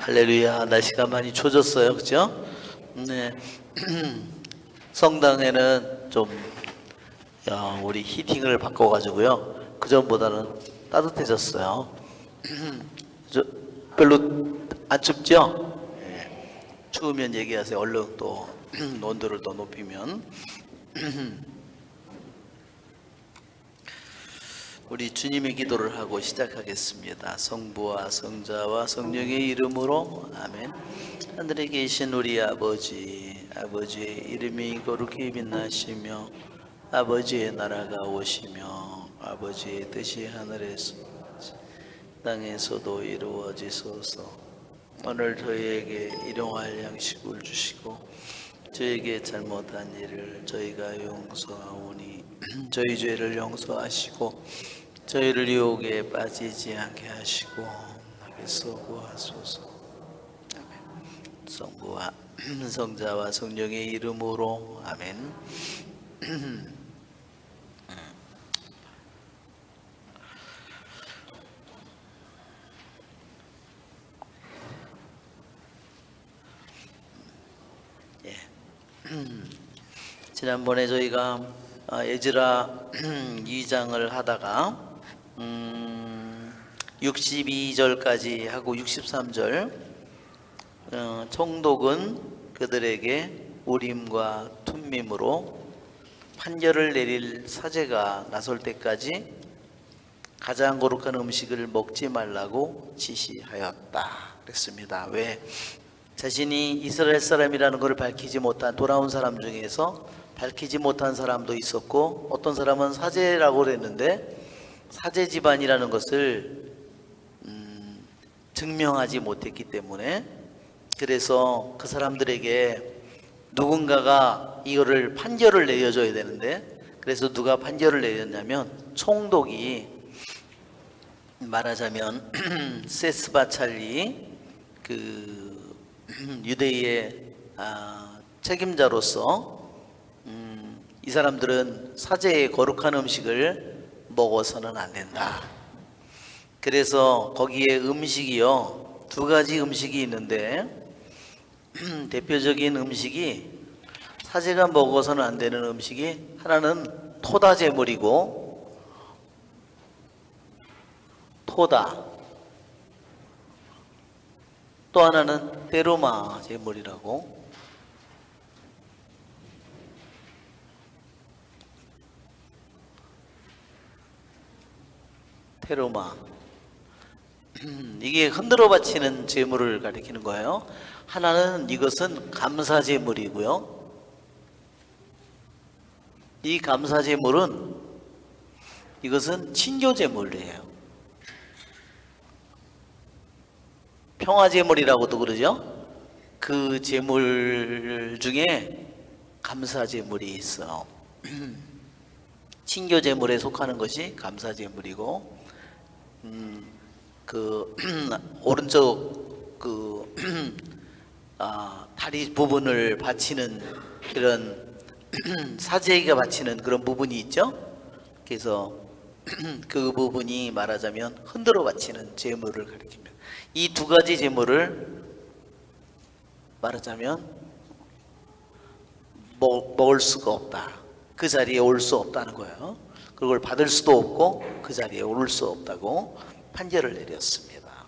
할렐루야. 날씨가 많이 추워졌어요, 그죠? 네. 성당에는 좀 우리 히팅을 바꿔가지고요, 그 전보다는 따뜻해졌어요. 별로 안 춥죠? 네. 추우면 얘기하세요. 얼른 또 온도를 더 높이면. 우리 주님의 기도를 하고 시작하겠습니다. 성부와 성자와 성령의 이름으로 아멘. 하늘에 계신 우리 아버지, 아버지의 이름이 거룩히 빛나시며 아버지의 나라가 오시며 아버지의 뜻이 하늘에서 땅에서도 이루어지소서. 오늘 저희에게 일용할 양식을 주시고 저희에게 잘못한 일을 저희가 용서하오니 저희 죄를 용서하시고 저희를 유혹에 빠지지 않게 하시고 악에서 구하소서. 아멘. 성부와 성자와 성령의 이름으로 아멘. 지난번에 저희가 에즈라 2장을 하다가 62절까지 하고 63절 총독은 그들에게 우림과 툼밈으로 판결을 내릴 사제가 나설 때까지 가장 거룩한 음식을 먹지 말라고 지시하였다 그랬습니다. 왜? 자신이 이스라엘 사람이라는 것을 밝히지 못한 돌아온 사람 중에서 밝히지 못한 사람도 있었고, 어떤 사람은 사제라고 그랬는데 사제 집안이라는 것을 증명하지 못했기 때문에, 그래서 그 사람들에게 누군가가 이거를 판결을 내려줘야 되는데, 그래서 누가 판결을 내렸냐면 총독이, 말하자면 세스바찰리 그 유대의 책임자로서 이 사람들은 사제의 거룩한 음식을 먹어서는 안 된다. 그래서 거기에 음식이요, 두 가지 음식이 있는데 대표적인 음식이, 사제가 먹어서는 안 되는 음식이 하나는 토다 제물이고, 토다, 또 하나는 데로마 제물이라고. 테로마, 이게 흔들어 바치는 제물을 가리키는 거예요. 하나는 이것은 감사 제물이고요, 이 감사 제물은 이것은 친교 제물이에요. 평화 제물이라고도 그러죠. 그 제물 중에 감사 제물이 있어. 친교 제물에 속하는 것이 감사 제물이고, 그 오른쪽 그 다리 부분을 받치는 그런 사제가 받치는 그런 부분이 있죠. 그래서 그 부분이 말하자면 흔들어 바치는 제물을 가리킵니다. 이 두 가지 제물을 말하자면 먹을 수가 없다, 그 자리에 올 수 없다는 거예요. 그걸 받을 수도 없고 그 자리에 오를 수 없다고 판결을 내렸습니다.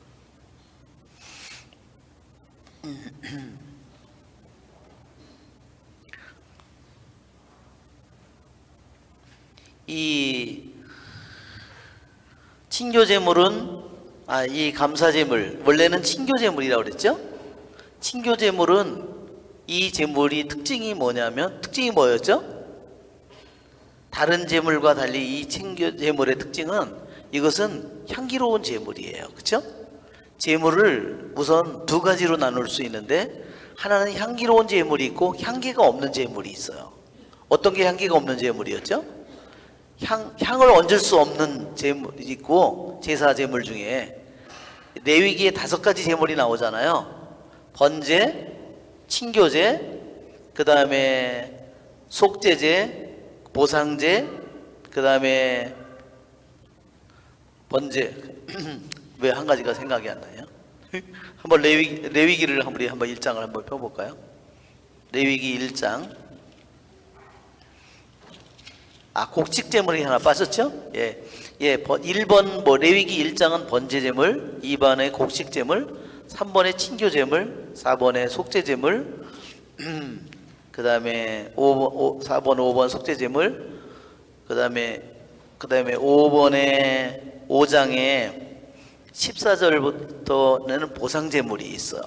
이 친교제물은, 이 감사제물, 원래는 친교제물이라고 그랬죠. 친교제물은 이 제물이 특징이 뭐였죠? 다른 제물과 달리 이 친교제물의 특징은, 이것은 향기로운 제물이에요. 그렇죠? 제물을 우선 두 가지로 나눌 수 있는데, 하나는 향기로운 제물이 있고 향기가 없는 제물이 있어요. 어떤 게 향기가 없는 제물이었죠? 향을 얹을 수 없는 제물이 있고, 제사 제물 중에 레위기에 5가지 제물이 나오잖아요. 번제, 친교제, 그 다음에 속죄제, 보상제, 그 다음에 번제. 왜 한 가지가 생각이 안 나요? 한번 레위기를 우리 한번 1장을 한번 펴볼까요? 레위기 1장. 곡식제물이 하나 빠졌죠? 예. 1번 레위기 1장은 번제제물, 2번에 곡식제물, 3번에 친교제물, 4번에 속죄제물, 그 다음에 4번, 5번 속죄제물, 그 다음에 5장에 14절부터는 보상제물이 있어요.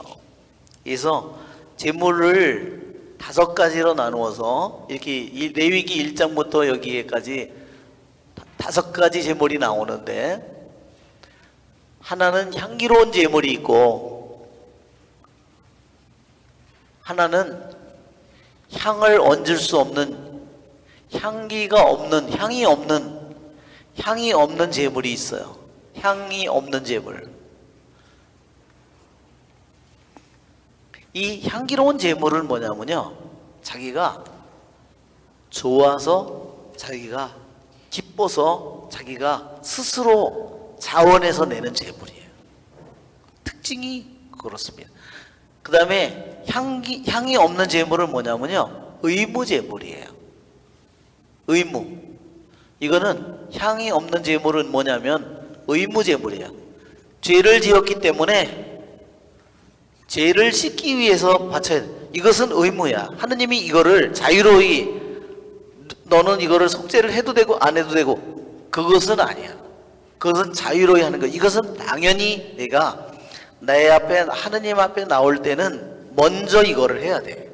그래서 제물을 5가지로 나누어서 이렇게 레위기 1장부터 여기에까지 5가지 제물이 나오는데, 하나는 향기로운 제물이 있고, 하나는 향을 얹을 수 없는, 향이 없는 제물이 있어요. 향이 없는 제물. 이 향기로운 제물은 뭐냐면요, 자기가 좋아서, 자기가 기뻐서, 자기가 스스로 자원해서 내는 제물이에요. 특징이 그렇습니다. 그 다음에 향이 없는 제물은 뭐냐면요, 의무 제물이에요. 의무. 이거는 향이 없는 제물은 뭐냐면 의무 제물이에요. 죄를 지었기 때문에 죄를 씻기 위해서 바쳐야 돼. 이것은 의무야. 하느님이 이거를 자유로이, 너는 이거를 속죄를 해도 되고 안 해도 되고, 그것은 아니야. 그것은 자유로이 하는 거. 이것은 당연히 내가 내 앞에, 하느님 앞에 나올 때는 먼저 이거를 해야 돼.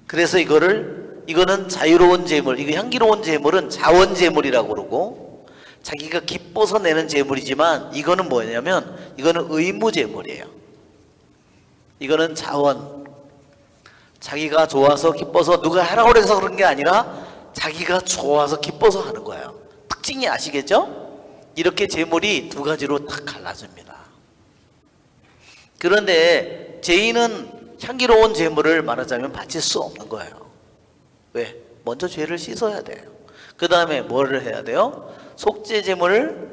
그래서 이거는 자유로운 제물, 이거 향기로운 제물은 자원 제물이라고 그러고, 자기가 기뻐서 내는 제물이지만, 이거는 뭐냐면 이거는 의무 제물이에요. 이거는 자원. 자기가 좋아서 기뻐서 누가 하라고 해서 그런 게 아니라 자기가 좋아서 기뻐서 하는 거예요. 특징이 아시겠죠? 이렇게 제물이 2가지로 딱 갈라집니다. 그런데 죄인은 향기로운 제물을 말하자면 바칠 수 없는 거예요. 왜? 먼저 죄를 씻어야 돼요. 그 다음에 뭐를 해야 돼요? 속죄제물을,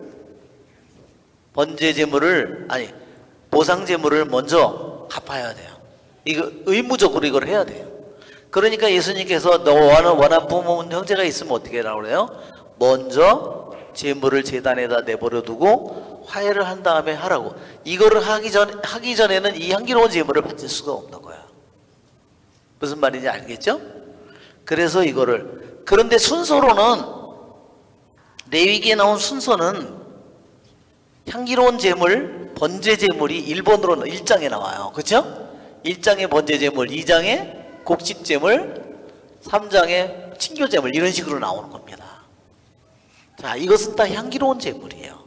보상제물을 먼저 갚아야 돼요. 이거 의무적으로 이걸 해야 돼요. 그러니까 예수님께서 너와는 원한 부모 형제가 있으면 어떻게 하라고 그래요? 먼저 제물을 제단에다 내버려 두고 화해를 한 다음에 하라고. 이거를 하기 전에는 이 향기로운 제물을 바칠 수가 없는 거야. 무슨 말인지 알겠죠? 그래서 이거를, 그런데 순서로는, 레위기에 나온 순서는 향기로운 제물, 번제 제물이 1장에 나와요. 그렇죠? 1장에 번제 제물, 2장에 곡식 제물, 3장에 친교 제물, 이런 식으로 나오는 겁니다. 자, 이것은 다 향기로운 제물이에요.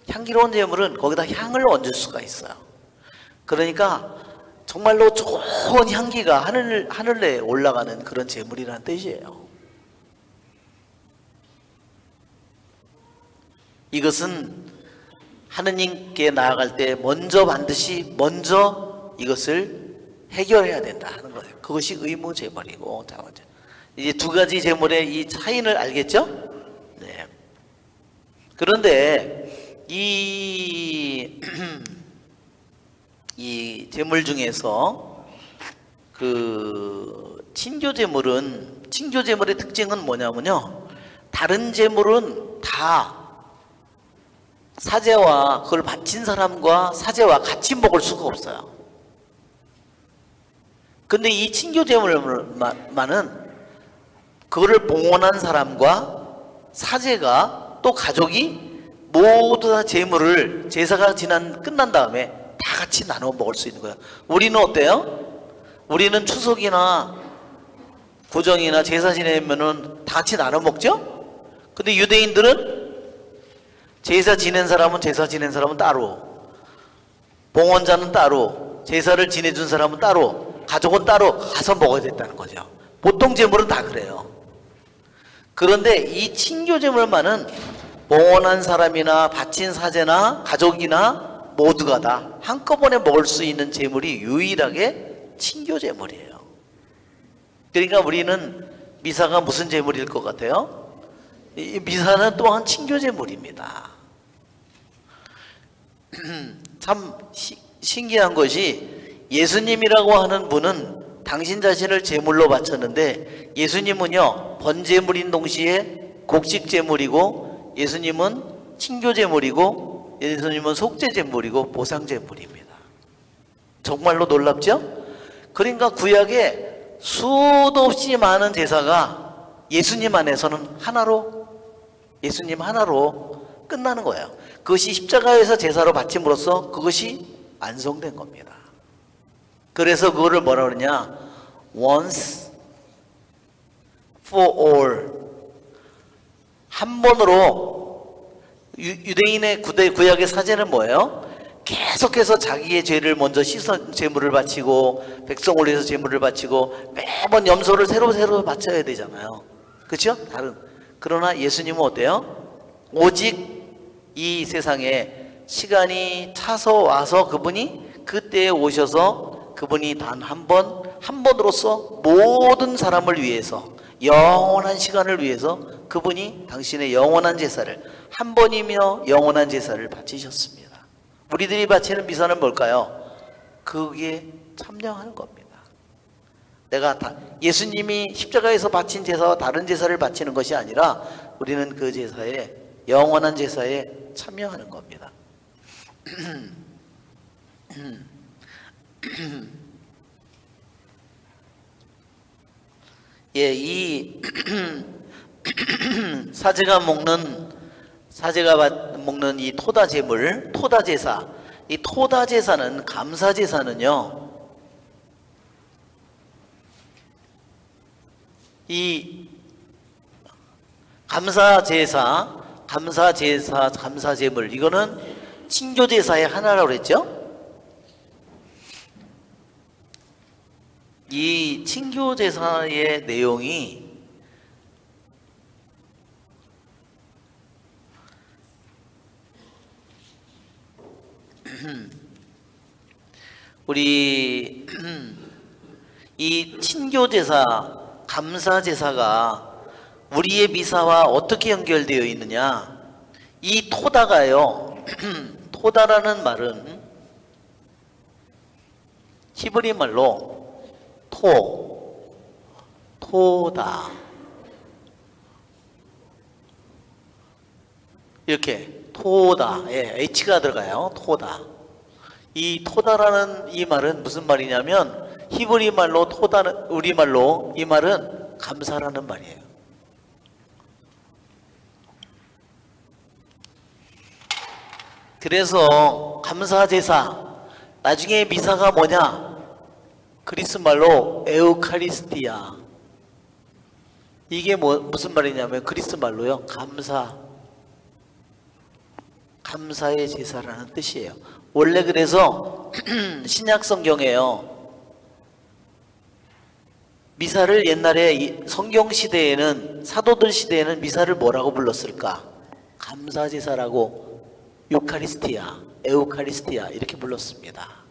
향기로운 제물은 거기다 향을 얹을 수가 있어요. 그러니까 정말로 좋은 향기가 하늘에 올라가는 그런 제물이라는 뜻이에요. 이것은 하느님께 나아갈 때 반드시 먼저 이것을 해결해야 된다 하는 거예요. 그것이 의무 제물이고, 이제 2가지 제물의 이 차이를 알겠죠? 네. 그런데 이 제물 중에서 그 친교 제물의 특징은 뭐냐면요, 다른 제물은 다 사제와 그걸 바친 사람과 사제와 같이 먹을 수가 없어요. 근데 이 친교 제물만은 그거를 봉헌한 사람과 사제가 또 가족이 모두 다 제물을, 제사가 끝난 다음에 다 같이 나눠 먹을 수 있는 거예요. 우리는 어때요? 우리는 추석이나 구정이나 제사 지내면은 다 같이 나눠 먹죠? 근데 유대인들은 제사 지낸 사람은 따로, 봉헌자는 따로, 제사를 지내준 사람은 따로, 가족은 따로 가서 먹어야 됐다는 거죠. 보통 제물은 다 그래요. 그런데 이 친교 제물만은 봉헌한 사람이나 바친 사제나 가족이나 모두가 다 한꺼번에 먹을 수 있는 제물이 유일하게 친교 제물이에요. 그러니까 우리는 미사가 무슨 제물일 것 같아요? 이 미사는 또한 친교 제물입니다. 참 신기한 것이 예수님이라고 하는 분은 당신 자신을 제물로 바쳤는데 예수님은요 번제물인 동시에 곡식제물이고 예수님은 친교제물이고 예수님은 속죄제물이고 보상제물입니다. 정말로 놀랍죠? 그러니까 구약에 수도 없이 많은 제사가 예수님 안에서는 예수님 하나로 끝나는 거예요. 그것이 십자가에서 제사로 바침으로써 그것이 완성된 겁니다. 그래서 그거를 뭐라 그러냐? once for all. 한 번으로. 유대인의 구약의 사제는 뭐예요? 계속해서 자기의 죄를 먼저 씻어 제물을 바치고 백성을 위해서 제물을 바치고 매번 염소를 새로 바쳐야 되잖아요. 그렇죠? 그러나 예수님은 어때요? 오직 이 세상에 시간이 차서 와서 그분이 그때에 오셔서 그분이 단 한 번으로서 모든 사람을 위해서 영원한 시간을 위해서 그분이 당신의 영원한 제사를 한 번이며 영원한 제사를 바치셨습니다. 우리들이 바치는 미사는 뭘까요? 그게 참여하는 겁니다. 내가 예수님이 십자가에서 바친 제사와 다른 제사를 바치는 것이 아니라 우리는 그 제사에 영원한 제사에 참여하는 겁니다. 예, 이 사제가 먹는 이 토다 제물, 토다 제사. 이 토다 제사는 감사 제사는요. 이 감사 제물 이거는 친교 제사의 하나라고 그랬죠? 이 친교 제사의 내용이 우리 이 친교 제사, 감사 제사가 우리의 미사와 어떻게 연결되어 있느냐? 이 토다가요. 토다라는 말은 히브리 말로 토다 이렇게 토다, 예, H가 들어가요. 토다. 이 토다라는 이 말은 무슨 말이냐면 히브리 말로 토다는 우리말로 이 말은 감사라는 말이에요. 그래서 감사 제사 나중에 미사가 뭐냐? 그리스 말로 에우카리스티아. 이게 무슨 말이냐면 그리스 말로요. 감사의 제사라는 뜻이에요. 원래 그래서 신약 성경에요. 미사를 옛날에 성경 시대에는 사도들 시대에는 미사를 뭐라고 불렀을까? 감사 제사라고 유카리스티아, 에우카리스티아 이렇게 불렀습니다.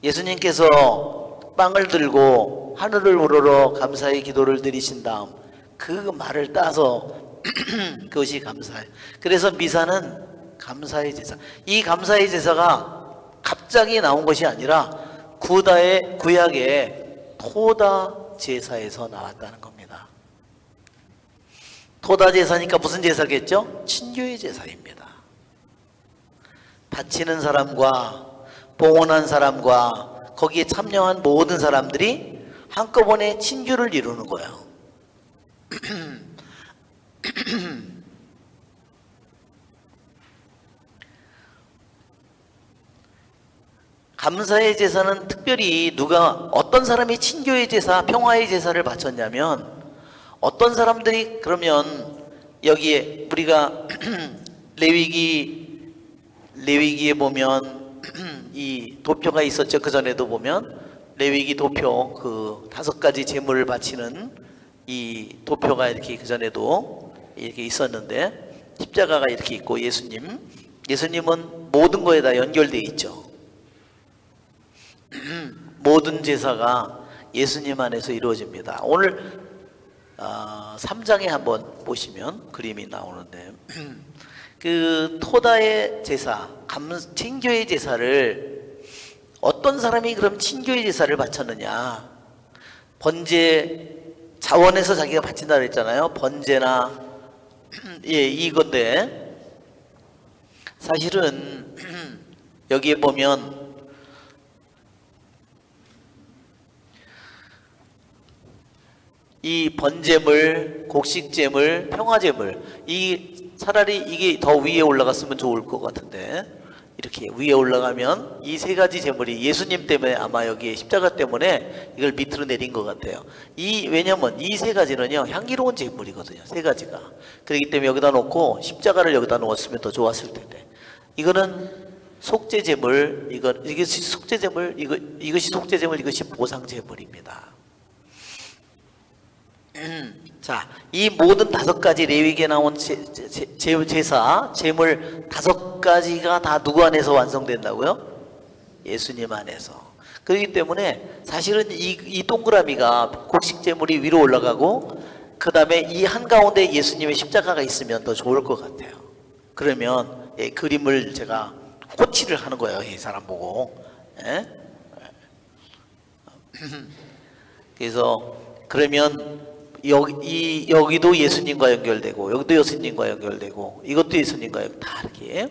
예수님께서 빵을 들고 하늘을 우러러 감사의 기도를 드리신 다음 그 말을 따서 그것이 감사예요. 그래서 미사는 감사의 제사. 이 감사의 제사가 갑자기 나온 것이 아니라 구약의 토다 제사에서 나왔다는 겁니다. 토다 제사니까 무슨 제사겠죠? 친교의 제사입니다. 바치는 사람과 봉헌한 사람과 거기에 참여한 모든 사람들이 한꺼번에 친교를 이루는 거예요. 감사의 제사는 특별히 어떤 사람이 친교의 제사, 평화의 제사를 바쳤냐면 어떤 사람들이 그러면 여기에 우리가 레위기에 보면 이 도표가 있었죠. 그 전에도 보면 레위기 도표 그 5가지 제물을 바치는 이 도표가 이렇게 그 전에도 이렇게 있었는데 십자가가 이렇게 있고 예수님은 모든 거에 다 연결되어 있죠. 모든 제사가 예수님 안에서 이루어집니다. 오늘 3장에 한번 보시면 그림이 나오는데 그 토다의 제사, 친교의 제사를 어떤 사람이 그럼 친교의 제사를 바쳤느냐? 번제 자원에서 자기가 바친다 그랬잖아요. 번제나 예, 이건데 사실은 여기에 보면 이 번제물, 곡식제물, 평화제물, 이 차라리 이게 더 위에 올라갔으면 좋을 것 같은데 이렇게 위에 올라가면 이 세 가지 제물이 예수님 때문에 아마 여기에 십자가 때문에 이걸 밑으로 내린 것 같아요. 왜냐면 이 세 가지는요 향기로운 제물이거든요. 세 가지가. 그렇기 때문에 여기다 놓고 십자가를 여기다 놓았으면 더 좋았을 텐데 이거는 속죄제물, 이것이 속죄제물, 이것이 속죄제물, 이것이 보상제물입니다. 자, 이 모든 5가지 레위기에 나온 제사, 제물 5가지가 다 누구 안에서 완성된다고요? 예수님 안에서. 그렇기 때문에 사실은 이 동그라미가 곡식제물이 위로 올라가고 그 다음에 이 한가운데 예수님의 십자가가 있으면 더 좋을 것 같아요. 그러면 그림을 제가 호치를 하는 거예요. 이 사람 보고. 예? 그래서 그러면 여기도 예수님과 연결되고 여기도 예수님과 연결되고 이것도 예수님과 다 이렇게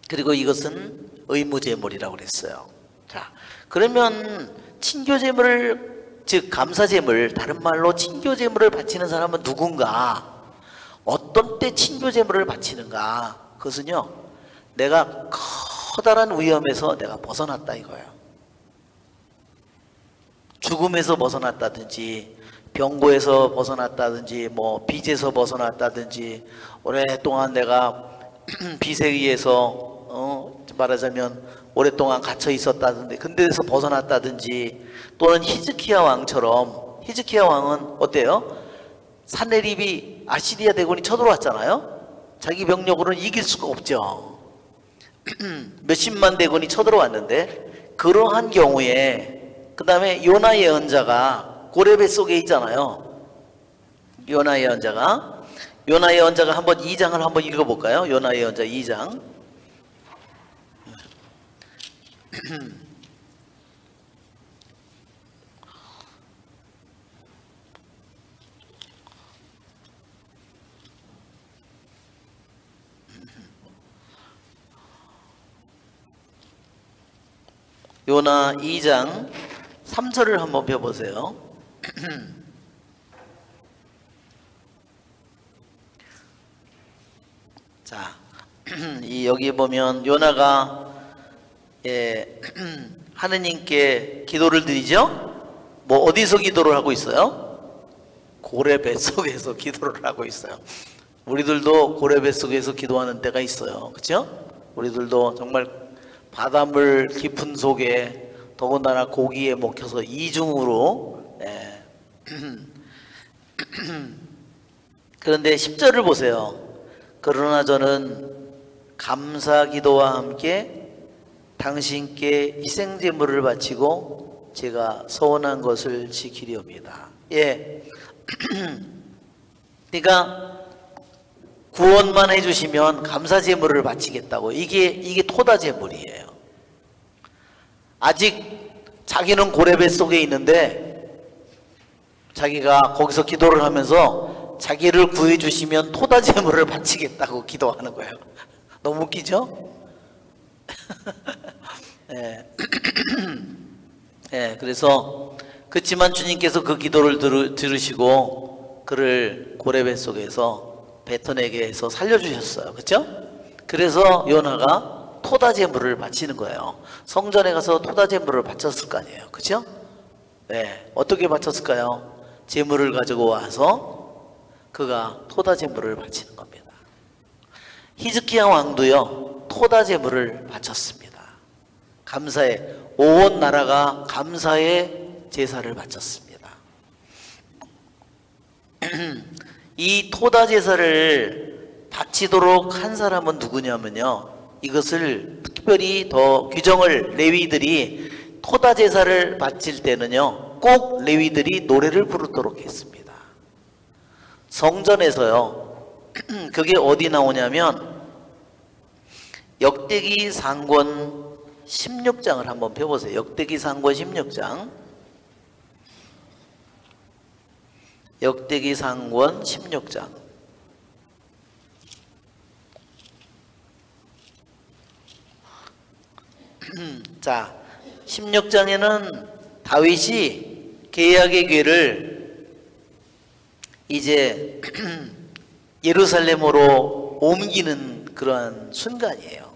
그리고 이것은 의무제물이라고 그랬어요. 자, 그러면 친교제물을 즉 감사제물, 다른 말로 친교제물을 바치는 사람은 누군가? 어떤 때 친교제물을 바치는가? 그것은요 내가 커다란 위험에서 내가 벗어났다 이거예요. 죽음에서 벗어났다든지 병고에서 벗어났다든지 뭐 빚에서 벗어났다든지 오랫동안 내가 빚에 의해서 말하자면 오랫동안 갇혀 있었다든지 근데에서 벗어났다든지 또는 히즈키야 왕처럼 히즈키야 왕은 어때요? 산헤립이 아시리아 대군이 쳐들어왔잖아요. 자기 병력으로는 이길 수가 없죠. 몇십만 대군이 쳐들어왔는데 그러한 경우에 그 다음에 요나 예언자가 고레벳 속에 있잖아요. 요나 예언자가 한번 2장을 한번 읽어볼까요? 요나 예언자 2장. 요나 2장 3절을 한번 펴보세요. 자, 여기 보면 요나가 하느님께 기도를 드리죠. 뭐 어디서 기도를 하고 있어요? 고래 뱃속에서 기도를 하고 있어요. 우리들도 고래 뱃속에서 기도하는 때가 있어요. 그렇죠? 우리들도 정말 바닷물 깊은 속에 더군다나 고기에 먹혀서 이중으로 그런데 10절을 보세요. 그러나 저는 감사기도와 함께 당신께 희생제물을 바치고 제가 서원한 것을 지키려옵니다. 예. 그러니까 구원만 해주시면 감사제물을 바치겠다고. 이게 토다제물이에요. 아직 자기는 고레벳 속에 있는데 자기가 거기서 기도를 하면서 자기를 구해주시면 토다제물을 바치겠다고 기도하는 거예요. 너무 웃기죠? 예. 예, 그래서 그렇지만 주님께서 그 기도를 들으시고 그를 고레벳 속에서 뱉어내게 해서 살려주셨어요. 그렇죠? 그래서 요나가 토다제물을 바치는 거예요. 성전에 가서 토다제물을 바쳤을 거 아니에요. 그렇죠? 네. 어떻게 바쳤을까요? 제물을 가지고 와서 그가 토다제물을 바치는 겁니다. 히즈키야 왕도요 토다제물을 바쳤습니다. 감사의 온 나라가 감사의 제사를 바쳤습니다. 이 토다 제사를 바치도록 한 사람은 누구냐면요, 이것을 특별히 더 규정을 레위들이 토다 제사를 바칠 때는요 꼭 레위들이 노래를 부르도록 했습니다. 성전에서요 그게 어디 나오냐면 역대기 상권 16장을 한번 펴보세요. 역대기 상권 16장. 역대기 상권 16장. 자, 16장에는 다윗이 계약의 궤를 이제 예루살렘으로 옮기는 그러한 순간이에요.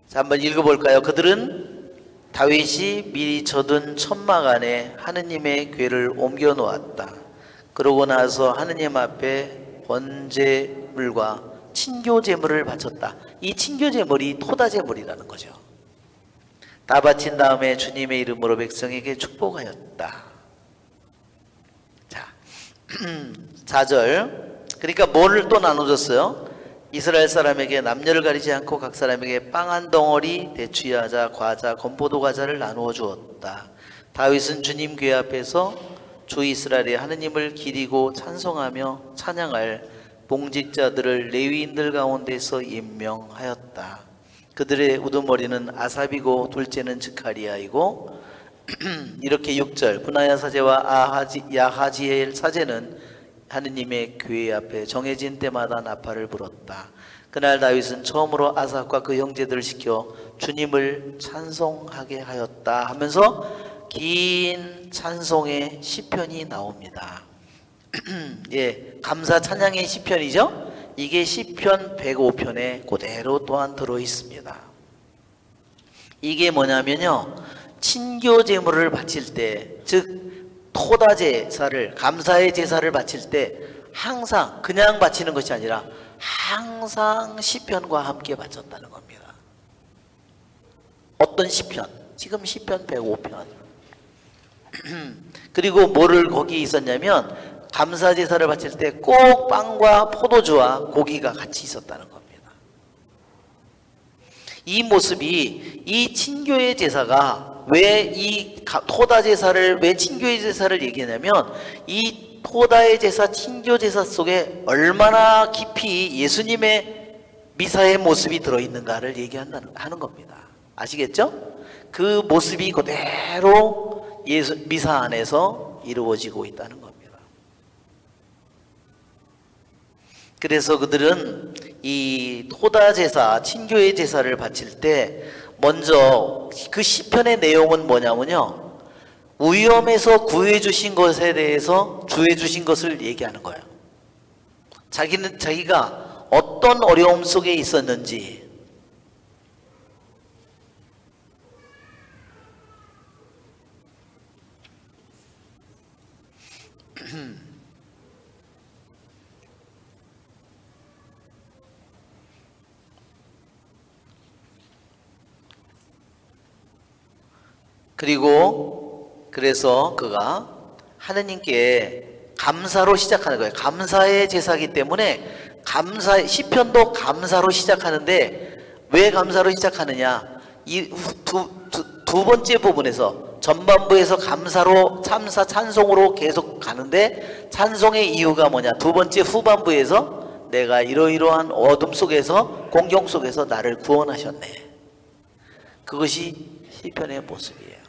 자, 한번 읽어볼까요? 그들은 다윗이 미리 젖은 천막 안에 하느님의 궤를 옮겨 놓았다. 그러고 나서 하느님 앞에 번제물과 친교제물을 바쳤다. 이 친교제물이 토다제물이라는 거죠. 다 바친 다음에 주님의 이름으로 백성에게 축복하였다. 자, 4절. 그러니까 뭐를 또 나눠줬어요? 이스라엘 사람에게 남녀를 가리지 않고 각 사람에게 빵 한 덩어리, 대추야자, 과자, 건포도 과자를 나누어 주었다. 다윗은 주님 궤 앞에서 주 이스라엘의 하느님을 기리고 찬송하며 찬양할 봉직자들을 레위인들 가운데서 임명하였다. 그들의 우두머리는 아삽이고 둘째는 즈카리아이고 이렇게 6절. 분하야 사제와 야하지엘 사제는 하느님의 궤 앞에 정해진 때마다 나팔을 불었다. 그날 다윗은 처음으로 아삽과 그 형제들을 시켜 주님을 찬송하게 하였다 하면서 긴 찬송의 시편이 나옵니다. 예, 감사 찬양의 시편이죠. 이게 시편 105편에 그대로 또한 들어 있습니다. 이게 뭐냐면요, 친교 제물을 바칠 때, 즉 토다 제사를, 감사의 제사를 바칠 때 항상 그냥 바치는 것이 아니라 항상 시편과 함께 바쳤다는 겁니다. 어떤 시편? 지금 시편 105편. 그리고 뭐를 거기 있었냐면 감사 제사를 바칠 때 꼭 빵과 포도주와 고기가 같이 있었다는 겁니다. 이 모습이, 이 친교의 제사가 왜 이 토다 제사를, 왜 친교의 제사를 얘기하냐면 이 토다의 제사, 친교 제사 속에 얼마나 깊이 예수님의 미사의 모습이 들어있는가를 얘기하는 겁니다. 아시겠죠? 그 모습이 그대로 미사 안에서 이루어지고 있다는 겁니다. 그래서 그들은 이 토다 제사, 친교의 제사를 바칠 때 먼저 그 시편의 내용은 뭐냐면요, 위험에서 구해 주신 것에 대해서 주해 주신 것을 얘기하는 거예요. 자기가 어떤 어려움 속에 있었는지, 그리고 그래서 그가 하느님께 감사로 시작하는 거예요. 감사의 제사이기 때문에 시편도 감사로 시작하는데 왜 감사로 시작하느냐, 이 두 번째 부분에서, 전반부에서 감사로 찬송으로 계속 가는데 찬송의 이유가 뭐냐, 두 번째 후반부에서 내가 이러이러한 어둠 속에서, 공경 속에서 나를 구원하셨네. 그것이 시편의 모습이에요.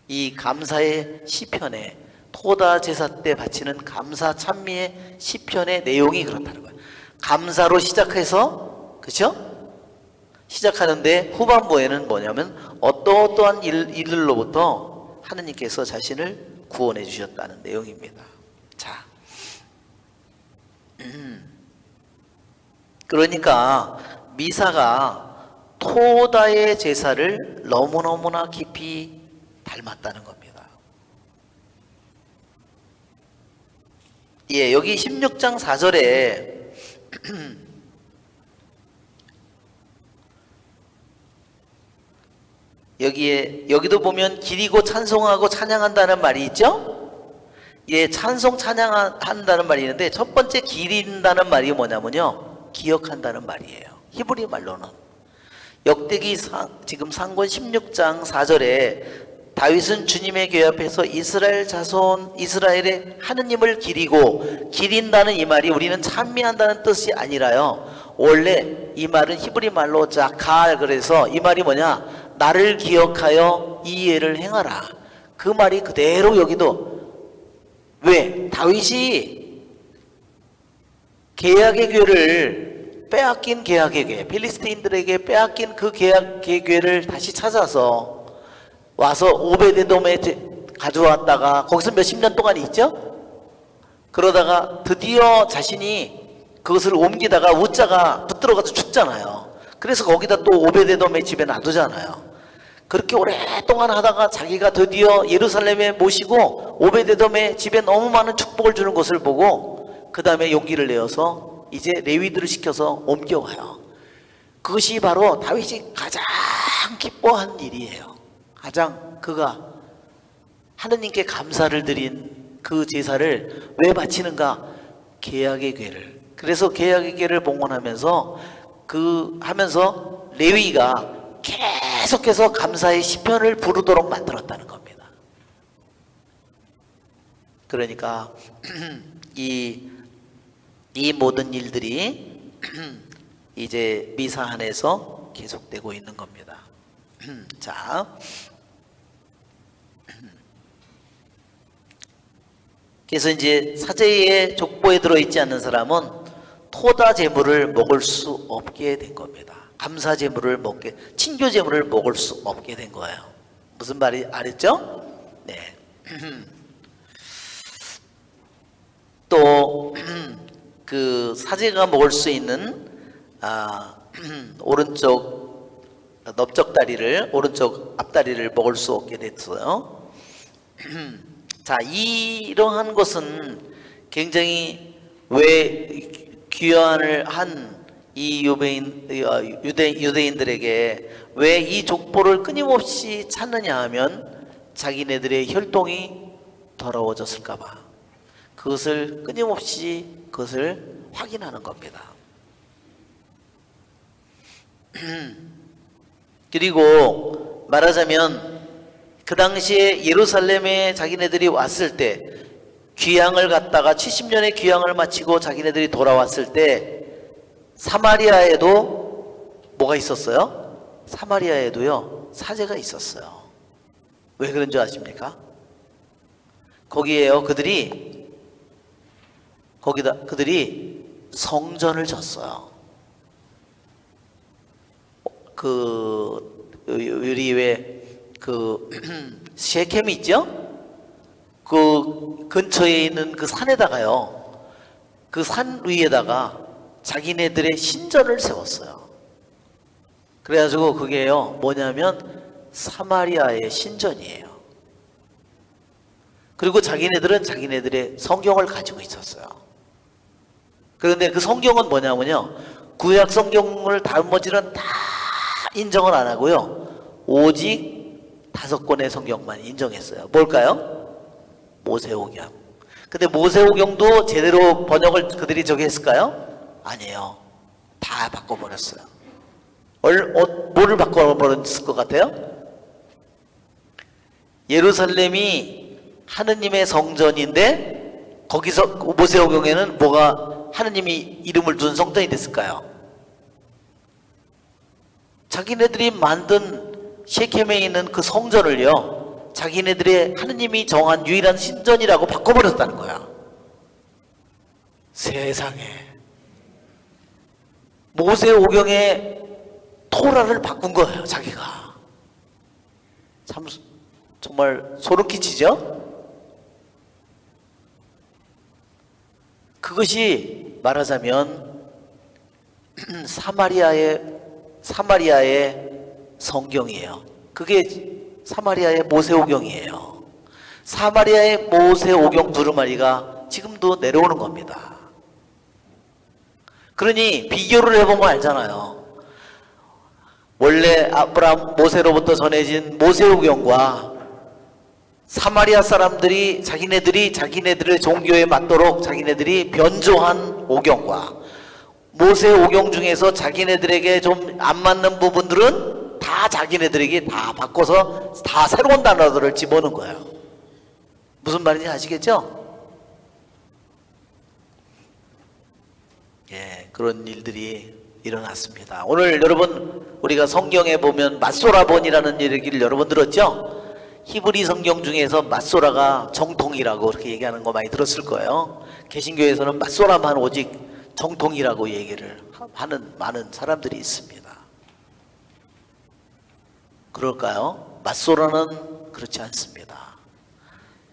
이 감사의 시편에, 토다 제사 때 바치는 감사 찬미의 시편의 내용이 그렇다는 거예요. 감사로 시작해서, 그렇죠? 시작하는데 후반부에는 뭐냐면 어떠한 일들로부터 하느님께서 자신을 구원해 주셨다는 내용입니다. 자, 그러니까 미사가 토다의 제사를 너무너무나 깊이 닮았다는 겁니다. 예, 여기 16장 4절에 여기도 보면 기리고 찬송하고 찬양한다는 말이 있죠? 예, 찬송 찬양한다는 말이 있는데 첫 번째 기린다는 말이 뭐냐면요, 기억한다는 말이에요. 히브리 말로는. 역대기 지금 상권 16장 4절에 다윗은 주님의 교회 앞에서 이스라엘 자손 이스라엘의 하느님을 기리고, 기린다는 이 말이 우리는 찬미한다는 뜻이 아니라요, 원래 이 말은 히브리 말로 자칼, 그래서 이 말이 뭐냐, 나를 기억하여 이 예를 행하라, 그 말이 그대로 여기도. 왜? 다윗이 계약의 궤를 빼앗긴, 계약의 궤, 필리스티인들에게 빼앗긴 그 계약의 궤를 다시 찾아서 와서 오베데돔에 가져왔다가 거기서 몇십 년 동안 있죠. 그러다가 드디어 자신이 그것을 옮기다가 우자가 붙들어가서 죽잖아요. 그래서 거기다 또 오베데돔의 집에 놔두잖아요. 그렇게 오랫동안 하다가 자기가 드디어 예루살렘에 모시고 오베데돔의 집에 너무 많은 축복을 주는 것을 보고 그 다음에 용기를 내어서 이제 레위들을 시켜서 옮겨와요. 그것이 바로 다윗이 가장 기뻐한 일이에요. 가장 그가 하느님께 감사를 드린 그 제사를 왜 바치는가? 계약의 궤를. 그래서 계약의 궤를 봉헌하면서 하면서 레위가 계속해서 감사의 시편을 부르도록 만들었다는 겁니다. 그러니까 이 모든 일들이 이제 미사 안에서 계속되고 있는 겁니다. 자, 그래서 이제 사제의 족보에 들어있지 않는 사람은 토다 제물을 먹을 수 없게 된 겁니다. 감사 제물을 친교 제물을 먹을 수 없게 된 거예요. 무슨 말이 알았죠? 네. 또 그 사제가 먹을 수 있는 오른쪽 넓적다리를, 오른쪽 앞다리를 먹을 수 없게 됐어요. 자, 이러한 것은 굉장히 왜 귀환을 한 이 유대인들에게 왜 이 족보를 끊임없이 찾느냐 하면 자기네들의 혈통이 더러워졌을까봐 그것을 끊임없이 그것을 확인하는 겁니다. 그리고 말하자면 그 당시에 예루살렘에 자기네들이 왔을 때 귀향을 갔다가 70년의 귀향을 마치고 자기네들이 돌아왔을 때 사마리아에도 뭐가 있었어요? 사마리아에도요 사제가 있었어요. 왜 그런 줄 아십니까? 거기에요 그들이 성전을 졌어요. 우리 왜 셰켐이 있죠? 그 근처에 있는 그 산에다가요, 그 산 위에다가 자기네들의 신전을 세웠어요. 그래가지고 그게요 뭐냐면 사마리아의 신전이에요. 그리고 자기네들은 자기네들의 성경을 가지고 있었어요. 그런데 그 성경은 뭐냐면요, 구약 성경을 나머지는 다 인정을 안 하고요, 오직 5권의 성경만 인정했어요. 뭘까요? 모세오경. 근데 모세오경도 제대로 번역을 그들이 저기 했을까요? 아니에요. 다 바꿔버렸어요. 뭐를 바꿔버렸을 것 같아요? 예루살렘이 하느님의 성전인데 거기서 모세오경에는 뭐가 하느님이 이름을 둔 성전이 됐을까요? 자기네들이 만든 셰켐에 있는 그 성전을요 자기네들의 하느님이 정한 유일한 신전이라고 바꿔버렸다는 거야. 세상에. 모세오경의 토라를 바꾼 거예요 자기가. 참 정말 소름 끼치죠? 그것이 말하자면 사마리아의 성경이에요. 그게 사마리아의 모세오경이에요. 사마리아의 모세오경 두루마리가 지금도 내려오는 겁니다. 그러니 비교를 해보면 알잖아요. 원래 아브라함 모세로부터 전해진 모세오경과 사마리아 사람들이 자기네들의 종교에 맞도록 자기네들이 변조한 오경과 모세오경 중에서 자기네들에게 좀 안 맞는 부분들은 다 다 자기네들에게 다 바꿔서 다 새로운 단어들을 집어넣은 거예요. 무슨 말인지 아시겠죠? 예, 그런 일들이 일어났습니다. 오늘 여러분 우리가 성경에 보면 맞소라본이라는 얘기를 여러분 들었죠? 히브리 성경 중에서 맞소라가 정통이라고 그렇게 얘기하는 거 많이 들었을 거예요. 개신교에서는 맞소라만 오직 정통이라고 얘기를 하는 많은 사람들이 있습니다. 그럴까요? 맞소라는 그렇지 않습니다.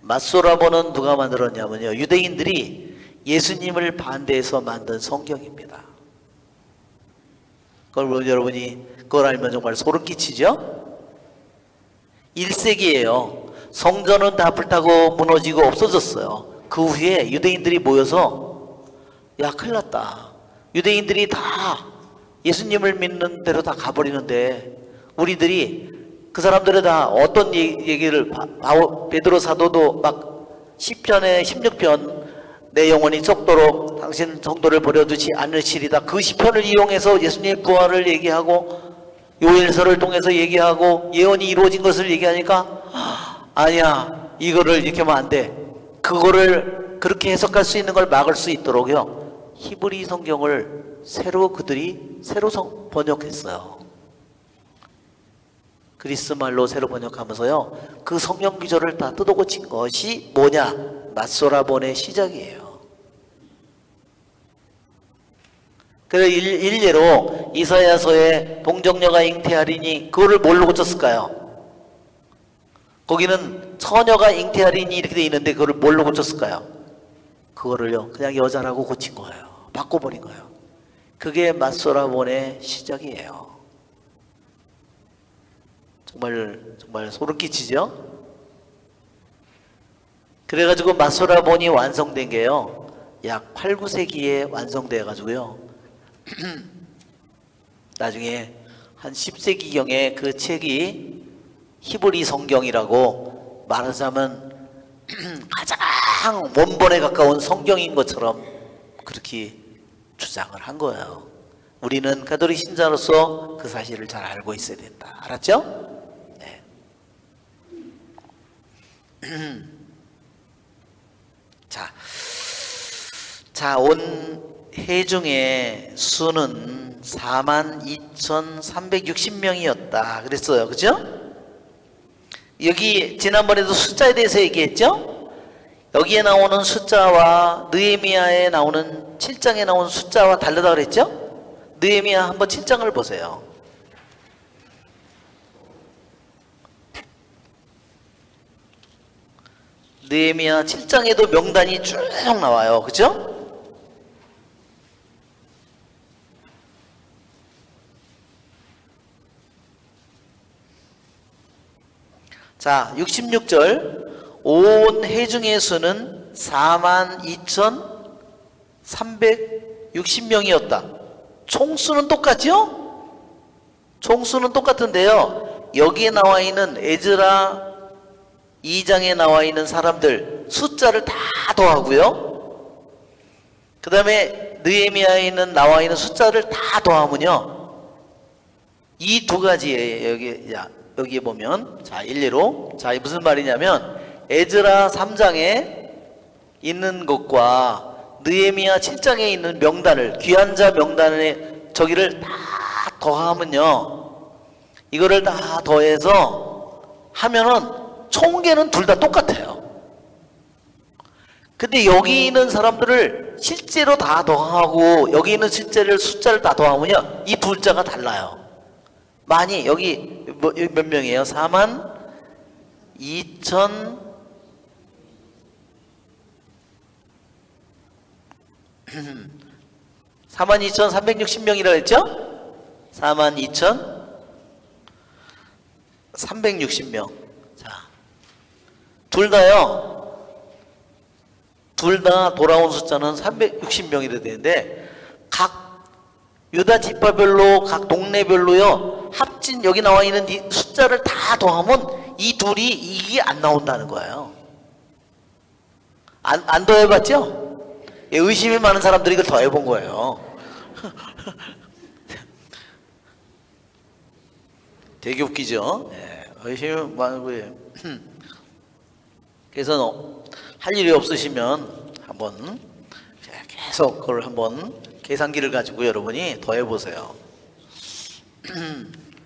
맞소라본은 누가 만들었냐면요, 유대인들이 예수님을 반대해서 만든 성경입니다. 그걸 여러분이 그걸 알면 정말 소름 끼치죠? 1세기예요. 성전은 다 불타고 무너지고 없어졌어요. 그 후에 유대인들이 모여서 야, 큰일 났다. 유대인들이 다 예수님을 믿는 대로 다 가버리는데 우리들이 그 사람들은 다 어떤 얘기를 베드로 사도도 막 시편의 16편 내 영혼이 썩도록 당신 성도를 버려두지 않으시리다. 그 시편을 이용해서 예수님의 부활을 얘기하고 요일서를 통해서 얘기하고 예언이 이루어진 것을 얘기하니까 아니야, 이거를 이렇게 하면 안 돼. 그거를 그렇게 해석할 수 있는 걸 막을 수 있도록요, 히브리 성경을 그들이 새로 번역했어요. 그리스 말로 새로 번역하면서요, 그 성경 구절을 다 뜯어고친 것이 뭐냐? 맞소라본의 시작이에요. 그래서 일례로 이사야서에 동정녀가 잉태하리니 그거를 뭘로 고쳤을까요? 거기는 처녀가 잉태하리니 이렇게 돼 있는데 그거를 뭘로 고쳤을까요? 그거를요 그냥 여자라고 고친 거예요. 바꿔버린 거예요. 그게 맞소라본의 시작이에요. 정말 소름 끼치죠? 그래가지고 맞소라본이 완성된 게요, 약 8, 9세기에 완성돼 가지고요 나중에 한 10세기경에 그 책이 히브리 성경이라고 말하자면 가장 원본에 가까운 성경인 것처럼 그렇게 주장을 한 거예요. 우리는 가톨릭 신자로서 그 사실을 잘 알고 있어야 된다. 알았죠? 네. 자, 온 회중의 수는 42,360명이었다 그랬어요. 그죠? 여기 지난번에도 숫자에 대해서 얘기했죠? 여기에 나오는 숫자와 느헤미야에 나오는 7장에 나오는 숫자와 다르다 그랬죠? 느헤미야 한번 7장을 보세요. 느헤미야 7장에도 명단이 쭉 나와요. 그죠? 자, 66절 온 회중의 수는 42,360명이었다. 총수는 똑같죠? 총수는 똑같은데요, 여기에 나와 있는 에즈라 2장에 나와 있는 사람들 숫자를 다 더하고요, 그 다음에 느헤미야에 나와 있는 숫자를 다 더하면요, 이 두 가지예요. 여기에 보면, 자, 일례로, 자, 무슨 말이냐면 에즈라 3장에 있는 것과 느헤미야 7장에 있는 명단을, 귀환자 명단에 저기를 다 더하면요, 이거를 다 더해서 하면은 총계는 둘 다 똑같아요. 근데 여기 있는 사람들을 실제로 다 더하고 여기 있는 숫자를 다 더하면요, 이 둘자가 달라요. 많이, 여기 몇 명이에요? 42,360명이라고 했죠? 42,360명. 자, 둘 다 돌아온 숫자는 360명이라 되는데, 각 유다 지파별로, 각 동네별로요, 합친 여기 나와 있는 이 숫자를 다 더하면 이 둘이 이게 안 나온다는 거예요. 안 더해봤죠? 예, 의심이 많은 사람들이 이걸 더해본 거예요. 되게 웃기죠. 그래서 할 일이 없으시면 한번 계속 그걸 한번 계산기를 가지고 여러분이 더해 보세요.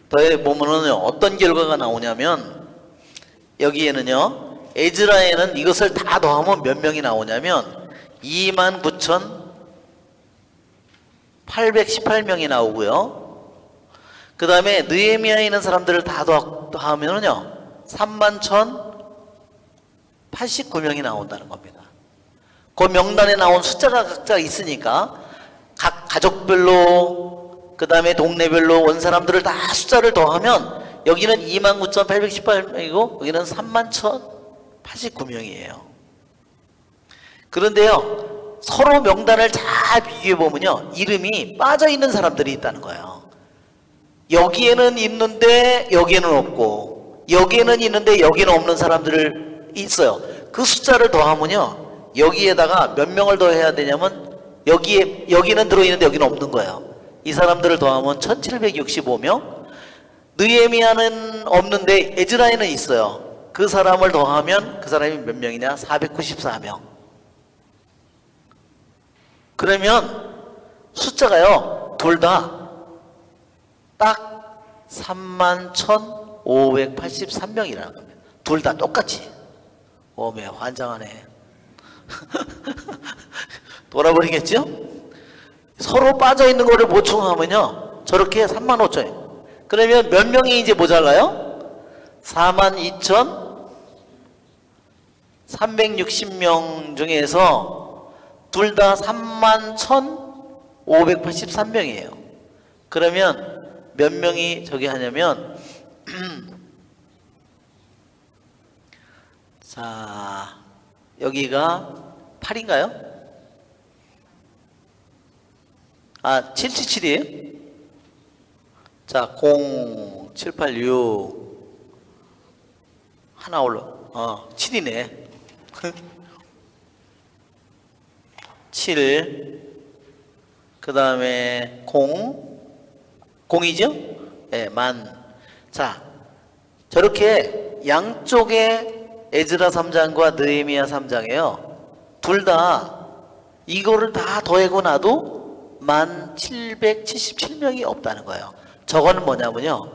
더해 보면은 어떤 결과가 나오냐면, 여기에는요, 에즈라에는 이것을 다 더하면 몇 명이 나오냐면 29,818명이 나오고요. 그 다음에 느헤미야에 있는 사람들을 다 더하면은요 31,089명이 나온다는 겁니다. 그 명단에 나온 숫자가 각자 있으니까 각 가족별로, 그 다음에 동네별로 온 사람들을 다 숫자를 더하면 여기는 29,818명이고 여기는 31,089명이에요. 그런데요, 서로 명단을 잘 비교해 보면요, 이름이 빠져 있는 사람들이 있다는 거예요. 여기에는 있는데 여기에는 없고, 여기에는 있는데 여기는 없는 사람들 있어요. 그 숫자를 더하면요, 여기에다가 몇 명을 더해야 되냐면, 여기는 들어있는데 여기는 없는 거예요. 이 사람들을 더하면 1765명. 느헤미야는 없는데 에즈라에는 있어요. 그 사람을 더하면 그 사람이 몇 명이냐? 494명. 그러면 숫자가요, 둘 다 딱 31,583명이라는 겁니다. 둘 다 똑같이. 오메 환장하네. 돌아버리겠죠? 서로 빠져있는 거를 보충하면요 저렇게 35,000. 그러면 몇 명이 이제 모자라요? 42,360명 중에서 둘 다 31,583명이에요. 그러면 몇 명이 저기 하냐면 자, 여기가 8인가요? 아, 777이에요? 자, 0, 7, 8, 6 하나 올라 7이네. 7, 그 다음에 0이죠? 예, 만. 자, 저렇게 양쪽에 에즈라 3장과 느헤미야 3장에요, 둘 다 이거를 다 더하고 나도 1777명이 없다는 거예요. 저거는 뭐냐면요,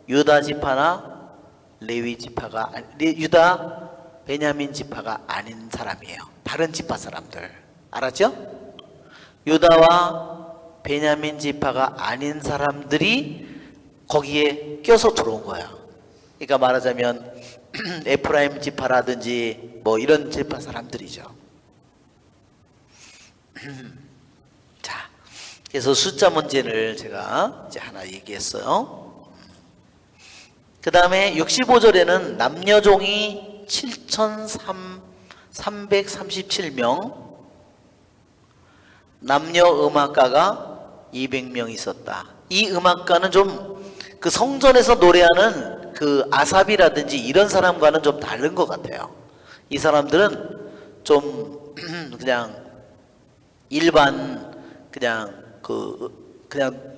유다 지파나 레위 지파가, 유다 베냐민 지파가 아닌 사람이에요. 다른 지파 사람들. 알았죠? 유다와 베냐민 지파가 아닌 사람들이 거기에 껴서 들어온 거예요. 그러니까 말하자면 에프라임 지파라든지 뭐 이런 지파 사람들이죠. 자, 그래서 숫자 문제를 제가 이제 하나 얘기했어요. 그 다음에 65절에는 남녀종이 7,337명, 남녀 음악가가 200명 있었다. 이 음악가는 좀 그 성전에서 노래하는 그 아삽이라든지 이런 사람과는 좀 다른 것 같아요. 이 사람들은 좀 그냥 일반 그냥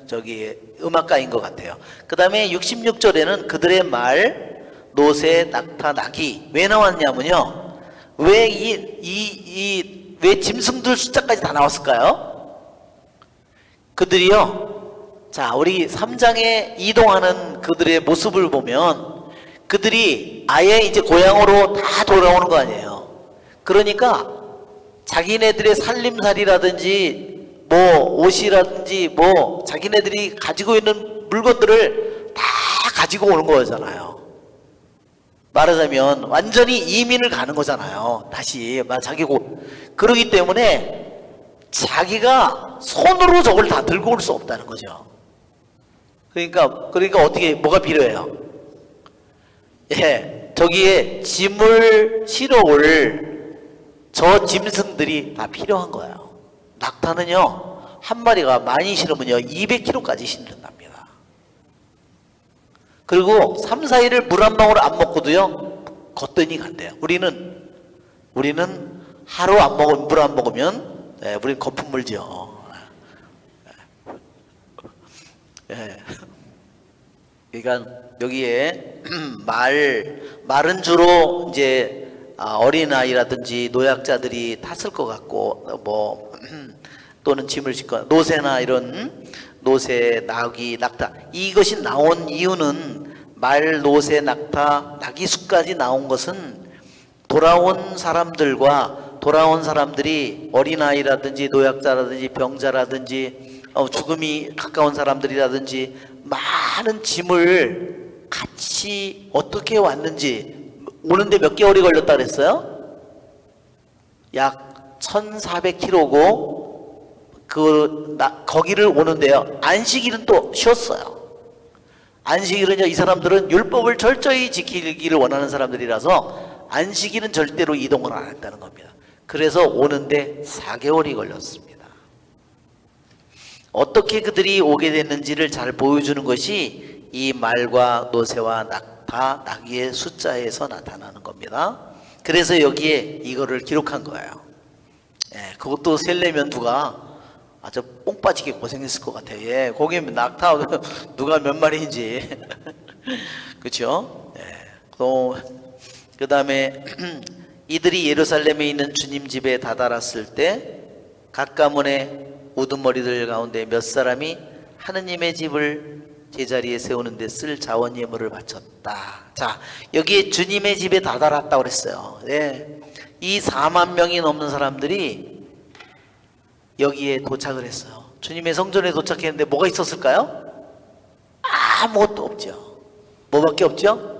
저기 음악가인 것 같아요. 그 다음에 66절에는 그들의 말, 노새, 낙타, 낙이 왜 나왔냐면요, 왜 짐승들 숫자까지 다 나왔을까요? 그들이요, 자, 우리 3장에 이동하는 그들의 모습을 보면 그들이 아예 이제 고향으로 다 돌아오는 거 아니에요. 그러니까 자기네들의 살림살이라든지 뭐 옷이라든지 뭐 자기네들이 가지고 있는 물건들을 다 가지고 오는 거잖아요. 말하자면 완전히 이민을 가는 거잖아요. 다시 그러기 때문에 자기가 손으로 저걸 다 들고 올 수 없다는 거죠. 그러니까 어떻게 뭐가 필요해요? 예, 저기에 짐을 실어올 저 짐승들이 다 필요한 거예요. 낙타는요, 한 마리가 많이 실으면요 200kg까지 실린답니다. 그리고 3, 4일을 물 한 방울 안 먹고도요 걷더니 간대요. 우리는 하루 안 먹으면, 물 안 먹으면, 우리는 거품 물죠. 예. 그러니까 여기에 말은 주로 이제 어린아이라든지 노약자들이 탔을 것 같고, 뭐 또는 짐을 싣거나 노새나 이런 노새, 나귀, 낙타, 이것이 나온 이유는 말, 노새, 낙타, 나귀수까지 나온 것은 돌아온 사람들이 어린아이라든지 노약자라든지 병자라든지 죽음이 가까운 사람들이라든지 많은 짐을 같이 어떻게 왔는지, 오는데 몇 개월이 걸렸다 그랬어요? 약 1400km고 거기를 오는데요, 안식일은 또 쉬었어요. 안식일은요, 이 사람들은 율법을 철저히 지키기를 원하는 사람들이라서 안식일은 절대로 이동을 안 했다는 겁니다. 그래서 오는데 4개월이 걸렸습니다. 어떻게 그들이 오게 됐는지를 잘 보여주는 것이 이 말과 노새와 낙타, 나귀의 숫자에서 나타나는 겁니다. 그래서 여기에 이거를 기록한 거예요. 그것도 셀려면 누가 아주 뽕 빠지게 고생했을 것 같아요. 예, 거기 낙타 누가 몇 마리인지 그렇죠? 또 그 다음에 이들이 예루살렘에 있는 주님 집에 다다랐을 때 각 가문의 우두머리들 가운데 몇 사람이 하느님의 집을 제자리에 세우는 데 쓸 자원 예물을 바쳤다. 자, 여기에 주님의 집에 다다랐다고 그랬어요. 이 4만 명이 넘는 사람들이 여기에 도착을 했어요. 주님의 성전에 도착했는데 뭐가 있었을까요? 아무것도 없죠. 뭐밖에 없죠?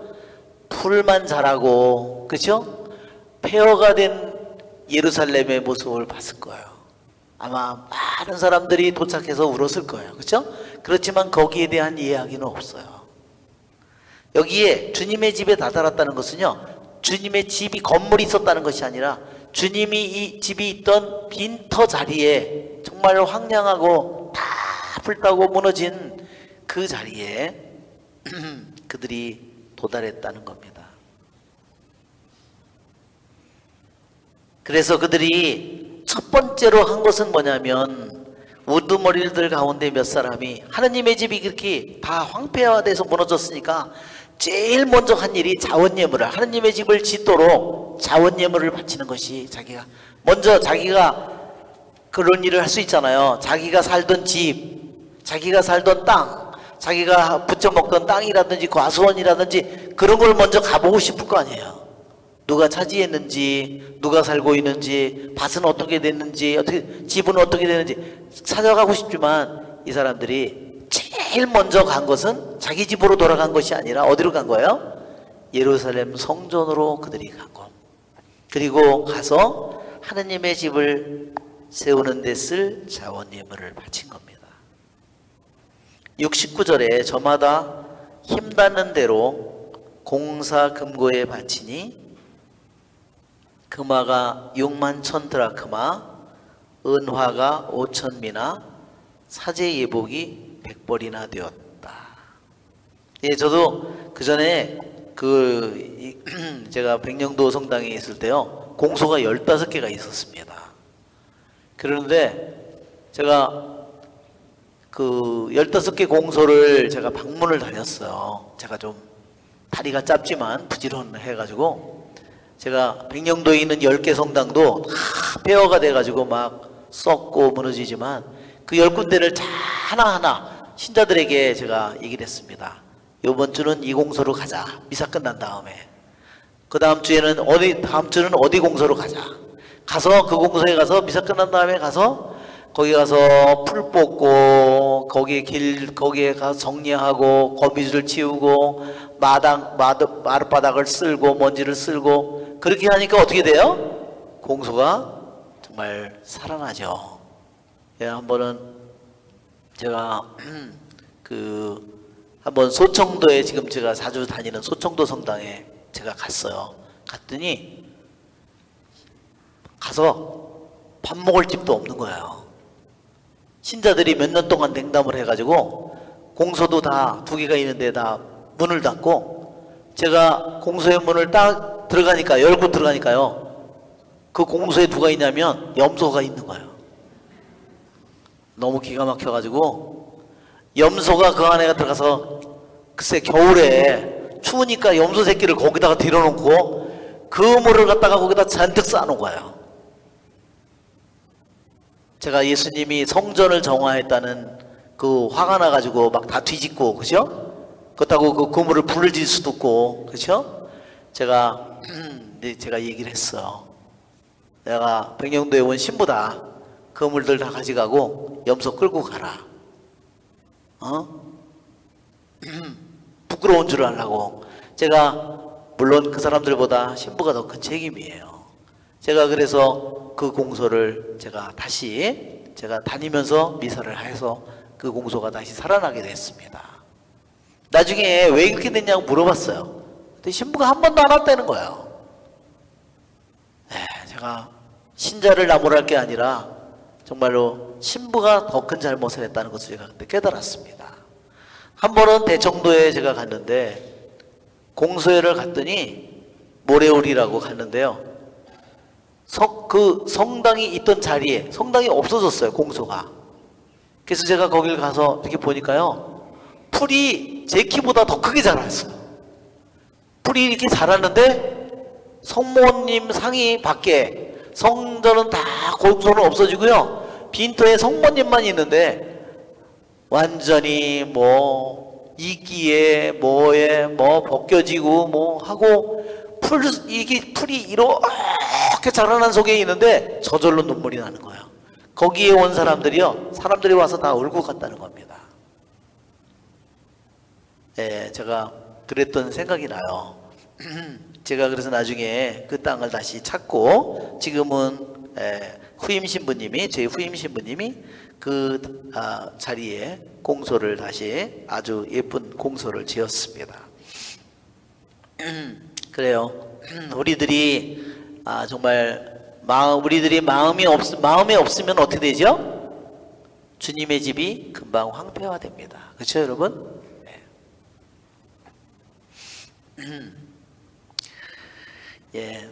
풀만 자라고, 그렇죠? 폐허가 된 예루살렘의 모습을 봤을 거예요. 아마 많은 사람들이 도착해서 울었을 거예요. 그렇죠? 그렇지만 거기에 대한 이야기는 없어요. 여기에 주님의 집에 다다랐다는 것은요, 주님의 집이 건물이 있었다는 것이 아니라 주님이 이 집이 있던 빈터 자리에, 정말 황량하고 다 불타고 무너진 그 자리에 그들이 도달했다는 겁니다. 그래서 그들이 첫 번째로 한 것은 뭐냐면, 우두머리들 가운데 몇 사람이, 하느님의 집이 그렇게 다 황폐화돼서 무너졌으니까 제일 먼저 한 일이 자원예물을, 하느님의 집을 짓도록 자원예물을 바치는 것이, 자기가 그런 일을 할 수 있잖아요. 자기가 살던 집, 자기가 살던 땅, 자기가 부쳐먹던 땅이라든지 과수원이라든지 그런 걸 먼저 가보고 싶을 거 아니에요. 누가 차지했는지, 누가 살고 있는지, 밭은 어떻게 됐는지, 집은 어떻게 됐는지 찾아가고 싶지만, 이 사람들이 제일 먼저 간 것은 자기 집으로 돌아간 것이 아니라 어디로 간 거예요? 예루살렘 성전으로 그들이 간 것. 그리고 가서 하느님의 집을 세우는 데 쓸 자원 예물을 바친 겁니다. 69절에 저마다 힘닿는 대로 공사 금고에 바치니 금화가 6만 1천 드라크마, 은화가 5천 미나, 사제 예복이 100벌이나 되었다. 예, 저도 그 전에 제가 백령도 성당에 있을 때요, 공소가 15개가 있었습니다. 그런데 제가 그 15개 공소를 제가 방문을 다녔어요. 제가 좀 다리가 짧지만 부지런해가지고, 제가 백령도에 있는 10개 성당도 다 폐허가 돼가지고 막 썩고 무너지지만, 그 10군데를 하나하나 신자들에게 제가 얘기를 했습니다. 이번 주는 이 공소로 가자. 미사 끝난 다음에. 그 다음 주에는 다음 주는 어디 공소로 가자. 가서 그 공소에 가서 미사 끝난 다음에 가서 거기 가서 풀 뽑고, 거기에 가서 정리하고, 거미줄을 치우고, 마룻바닥을 쓸고, 먼지를 쓸고, 그렇게 하니까 어떻게 돼요? 공소가 정말 살아나죠. 예, 한 번은 제가 한번 소청도에, 지금 제가 자주 다니는 소청도 성당에 제가 갔어요. 갔더니 가서 밥 먹을 집도 없는 거예요. 신자들이 몇 년 동안 냉담을 해가지고 공소도 다 2개가 있는데 다 문을 닫고, 제가 공소의 문을 딱 열고 들어가니까요, 그 공소에 누가 있냐면 염소가 있는 거예요. 너무 기가 막혀가지고 염소가 그 안에 들어가서 글쎄 겨울에 추우니까 염소 새끼를 거기다가 들여놓고 그물을 갖다가 거기다 잔뜩 쌓아놓은 거예요. 제가 예수님이 성전을 정화했다는 그 화가 나가지고 막 다 뒤집고, 그죠? 그렇다고 그 그물을 불을 질 수도 없고, 그죠? 제가 얘기를 했어. 내가 백령도에 온 신부다. 그물들 다 가져가고 염소 끌고 가라. 부끄러운 줄 알라고. 제가 물론 그 사람들보다 신부가 더 큰 책임이에요. 제가 그래서 그 공소를 제가 다시 다니면서 미사를 해서 그 공소가 다시 살아나게 됐습니다. 나중에 왜 이렇게 됐냐고 물어봤어요. 근데 신부가 한 번도 안 왔다는 거예요. 제가 신자를 나무랄 게 아니라 정말로 신부가 더 큰 잘못을 했다는 것을 제가 그때 깨달았습니다. 한 번은 대청도에 제가 갔는데 공소회를 갔더니 모래오리라고 갔는데요. 그 성당이 있던 자리에 성당이 없어졌어요. 공소가. 그래서 제가 거길 가서 이렇게 보니까요, 풀이 제 키보다 더 크게 자랐어요. 풀이 이렇게 자랐는데 성모님 상이 밖에, 성전은 다 공소는 없어지고요, 빈터에 성모님만 있는데 완전히 뭐 이끼에 뭐에 뭐 벗겨지고 뭐 하고 이게 풀이 이렇게 자라난 속에 있는데 저절로 눈물이 나는 거예요. 거기에 온 사람들이 와서 다 울고 갔다는 겁니다. 제가 그랬던 생각이 나요. 제가 그래서 나중에 그 땅을 다시 찾고, 지금은 저희 후임 신부님이 그 자리에 공소를 다시 아주 예쁜 공소를 지었습니다. 그래요. 우리들이 정말 우리들이 마음에 없으면 어떻게 되죠? 주님의 집이 금방 황폐화됩니다. 그렇죠, 여러분? 예.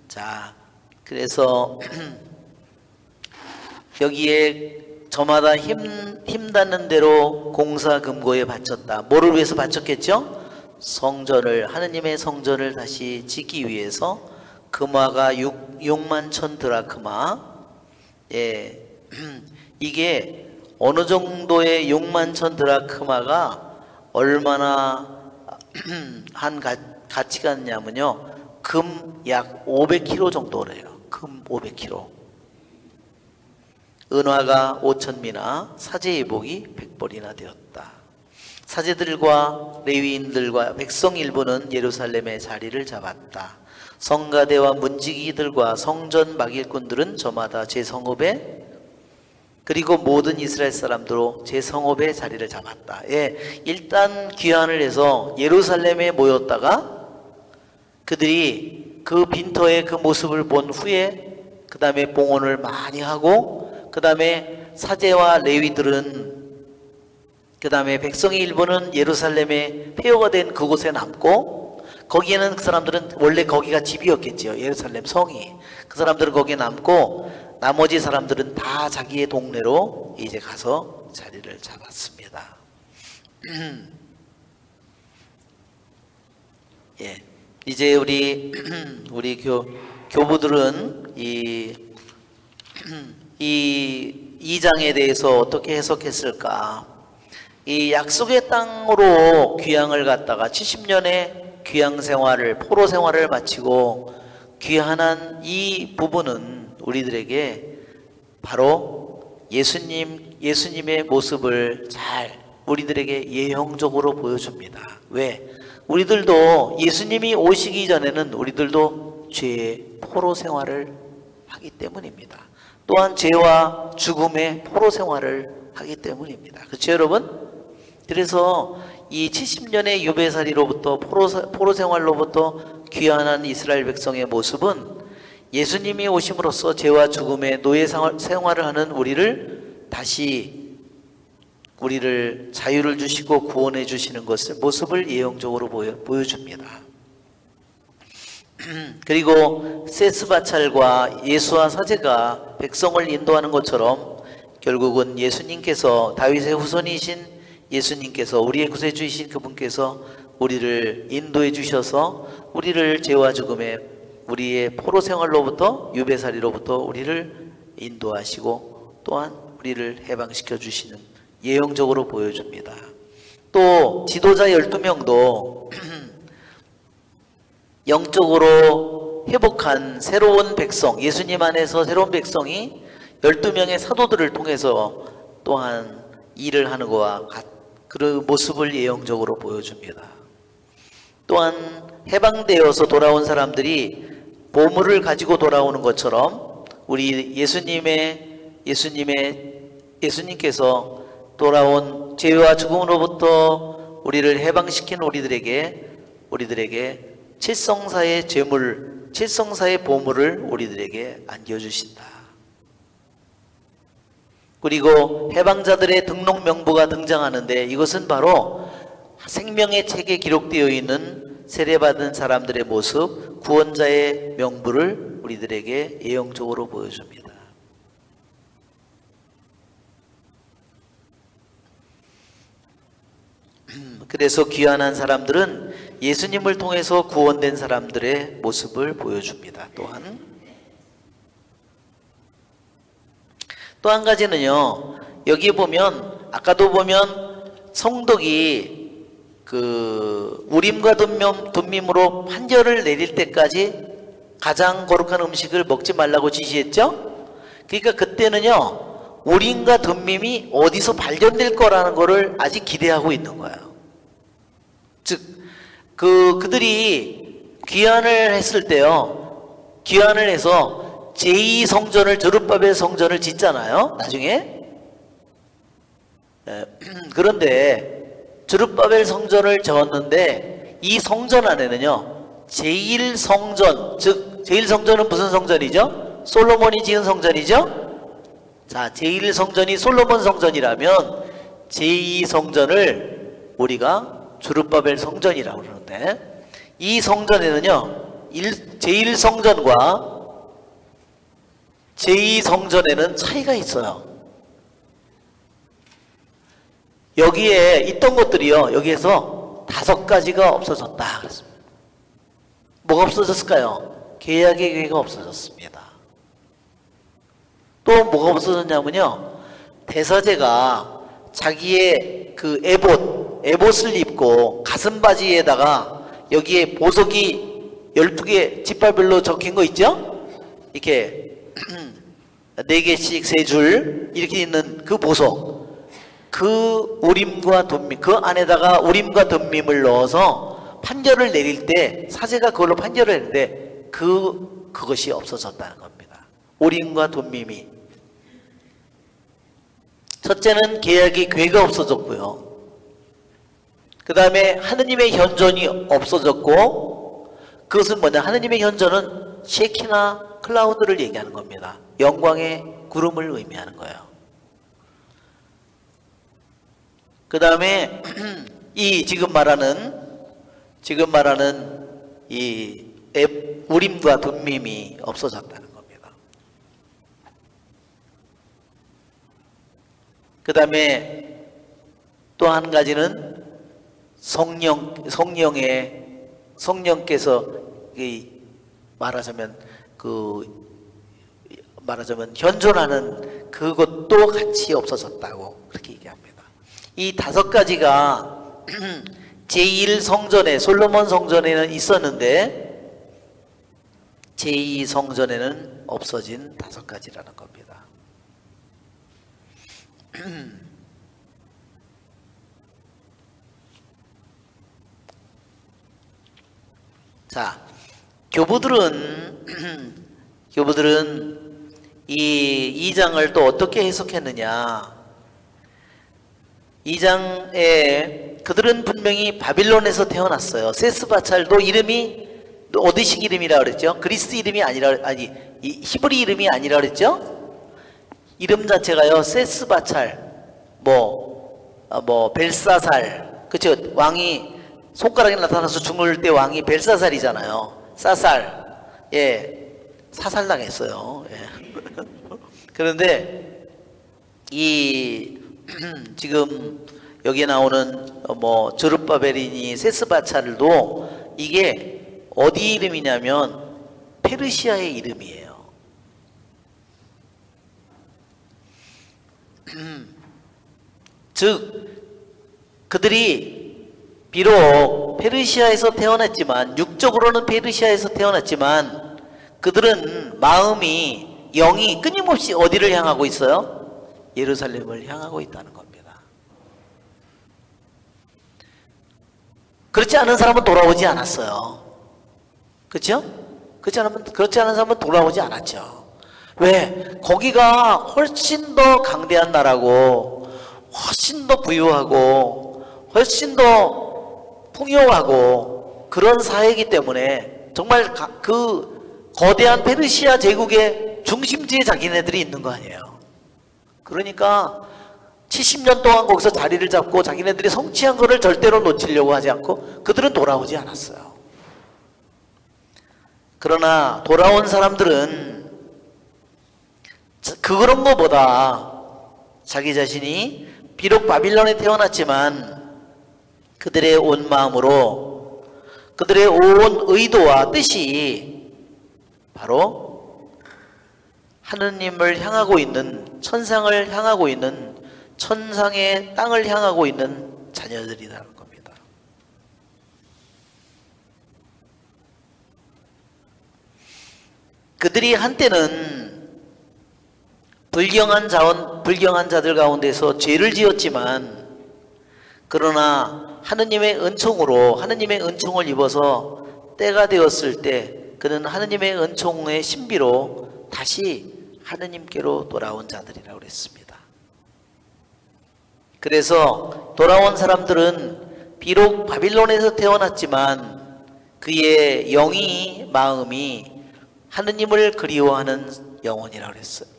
자, 그래서 여기에 저마다 힘 닿는 대로 공사 금고에 바쳤다. 뭐를 위해서 바쳤겠죠? 성전을, 하느님의 성전을 다시 짓기 위해서 금화가 6만 천 드라크마. 예. 이게 어느 정도의 6만 천 드라크마가 얼마나 한 가치가 있냐면요, 금 약 500kg 정도래요. 금 500kg. 은화가 5,000미나, 사제의 복이 100벌이나 되었다. 사제들과 레위인들과 백성 일부는 예루살렘에 자리를 잡았다. 성가대와 문지기들과 성전 막일꾼들은 저마다 제 성읍에, 그리고 모든 이스라엘 사람들로 제 성읍에 자리를 잡았다. 예, 일단 귀환을 해서 예루살렘에 모였다가 그들이 그 빈터의 그 모습을 본 후에 그 다음에 봉헌을 많이 하고, 그 다음에 사제와 레위들은, 그 다음에 백성의 일부는 예루살렘에 폐허가 된 그곳에 남고, 거기에는 그 사람들은 원래 거기가 집이었겠죠. 예루살렘 성이. 그 사람들은 거기에 남고 나머지 사람들은 다 자기의 동네로 이제 가서 자리를 잡았습니다. 예, 이제 우리 교부들은 이 2장에 대해서 어떻게 해석했을까? 이 약속의 땅으로 귀향을 갔다가 70년의 귀향 생활을, 포로 생활을 마치고 귀환한 이 부분은 우리들에게 바로 예수님의 모습을 잘 우리들에게 예형적으로 보여줍니다. 왜? 우리들도 예수님이 오시기 전에는 우리들도 죄의 포로 생활을 하기 때문입니다. 또한 죄와 죽음의 포로 생활을 하기 때문입니다. 그렇죠, 여러분? 그래서 이 70년의 유배살이로부터 포로 생활로부터 귀환한 이스라엘 백성의 모습은 예수님이 오심으로써 죄와 죽음의 노예 생활을 하는 우리를 자유를 주시고 구원해 주시는 모습을 예형적으로 보여줍니다. 그리고 세스바찰과 예수와 사제가 백성을 인도하는 것처럼 결국은 예수님께서 다윗의 후손이신 예수님께서 우리의 구세주이신 그분께서 우리를 인도해 주셔서 우리를 죄와 죽음에 우리의 포로 생활로부터 유배살이로부터 우리를 인도하시고 또한 우리를 해방시켜 주시는 예형적으로 보여줍니다. 또 지도자 12명도 영적으로 회복한 새로운 백성, 예수님 안에서 새로운 백성이 12명의 사도들을 통해서 또한 일을 하는 것과 그 모습을 예형적으로 보여줍니다. 또한 해방되어서 돌아온 사람들이 보물을 가지고 돌아오는 것처럼 우리 예수님께서 돌아온 죄와 죽음으로부터 우리를 해방시킨 우리들에게 칠성사의 재물, 칠성사의 보물을 우리들에게 안겨주신다. 그리고 해방자들의 등록 명부가 등장하는데 이것은 바로 생명의 책에 기록되어 있는 세례받은 사람들의 모습, 구원자의 명부를 우리들에게 예형적으로 보여줍니다. 그래서 귀환한 사람들은 예수님을 통해서 구원된 사람들의 모습을 보여줍니다. 또한 또 한 가지는요, 여기에 보면 아까도 보면 성독이 그 우림과 둠밈으로 판결을 내릴 때까지 가장 거룩한 음식을 먹지 말라고 지시했죠. 그러니까 그때는요, 우림과 둠밈이 어디서 발견될 거라는 거를 아직 기대하고 있는 거예요. 즉 그들이 귀환을 했을 때요, 귀환을 해서 제2성전을 저룹바벨 성전을 짓잖아요, 나중에. 그런데 저룹바벨 성전을 지었는데 이 성전 안에는요, 제1성전, 즉 제1성전은 무슨 성전이죠? 솔로몬이 지은 성전이죠? 자, 제1성전이 솔로몬 성전이라면 제2성전을 우리가 저룹바벨 성전이라고 그러는데, 이 성전에는요, 제1성전과 제2성전에는 차이가 있어요. 여기에 있던 것들이요, 여기에서 5가지가 없어졌다 그랬습니다. 뭐가 없어졌을까요? 계약의 교회가 없어졌습니다. 또 뭐가 없어졌냐면요, 대사제가 자기의 그 에봇을 입고 가슴바지에다가 여기에 보석이 12개 지파별로 적힌 거 있죠? 이렇게 4개씩 3줄 이렇게 있는 그 보석, 그 우림과 둠밈, 그 안에다가 우림과 둠밈을 넣어서 판결을 내릴 때 사제가 그걸로 판결을 했는데 그것이 없어졌다는 겁니다. 우림과 둠밈이. 첫째는 계약의 궤가 없어졌고요, 그 다음에 하느님의 현존이 없어졌고, 그것은 뭐냐, 하느님의 현존은 쉐키나 클라우드를 얘기하는 겁니다. 영광의 구름을 의미하는 거예요. 그 다음에 이 지금 말하는 이 우림과 둠밈이 없어졌다는 겁니다. 그 다음에 또 한 가지는 성령께서 말하자면 현존하는 그것도 같이 없어졌다고 그렇게 얘기합니다. 이 5가지가 제1성전에, 솔로몬 성전에는 있었는데 제2성전에는 없어진 5가지라는 겁니다. 자, 교부들은 이 2장을 또 어떻게 해석했느냐. 2장에 그들은 분명히 바빌론에서 태어났어요. 세스바찰도 이름이 어디식 이름이라 그랬죠? 그리스 이름이 아니라, 이 히브리 이름이 아니라 그랬죠? 이름 자체가요, 세스바찰, 벨사살, 그쵸? 왕이 손가락에 나타나서 죽을 때 왕이 벨사살이잖아요. 사살, 예, 사살당했어요. 예. 그런데 이 지금 여기에 나오는 뭐 저룹바벨이니 세스바차를도 이게 어디 이름이냐면 페르시아의 이름이에요. 즉 그들이 비록 페르시아에서 태어났지만, 육적으로는 페르시아에서 태어났지만 그들은 마음이, 영이 끊임없이 어디를 향하고 있어요? 예루살렘을 향하고 있다는 겁니다. 그렇지 않은 사람은 돌아오지 않았어요. 그렇죠? 그렇지 않은 사람은 돌아오지 않았죠. 왜? 거기가 훨씬 더 강대한 나라고, 훨씬 더 부유하고, 훨씬 더 풍요하고 그런 사회이기 때문에 정말 그 거대한 페르시아 제국의 중심지에 자기네들이 있는 거 아니에요. 그러니까 70년 동안 거기서 자리를 잡고 자기네들이 성취한 것을 절대로 놓치려고 하지 않고 그들은 돌아오지 않았어요. 그러나 돌아온 사람들은 그런 것보다 자기 자신이 비록 바빌론에 태어났지만 그들의 온 마음으로, 그들의 온 의도와 뜻이 바로 하느님을 향하고 있는, 천상을 향하고 있는, 천상의 땅을 향하고 있는 자녀들이라는 겁니다. 그들이 한때는 불경한 자들 가운데서 죄를 지었지만, 그러나 하느님의 은총으로, 하느님의 은총을 입어서 때가 되었을 때 그는 하느님의 은총의 신비로 다시 하느님께로 돌아온 자들이라고 그랬습니다. 그래서 돌아온 사람들은 비록 바빌론에서 태어났지만 그의 영이, 마음이 하느님을 그리워하는 영혼이라고 그랬어요.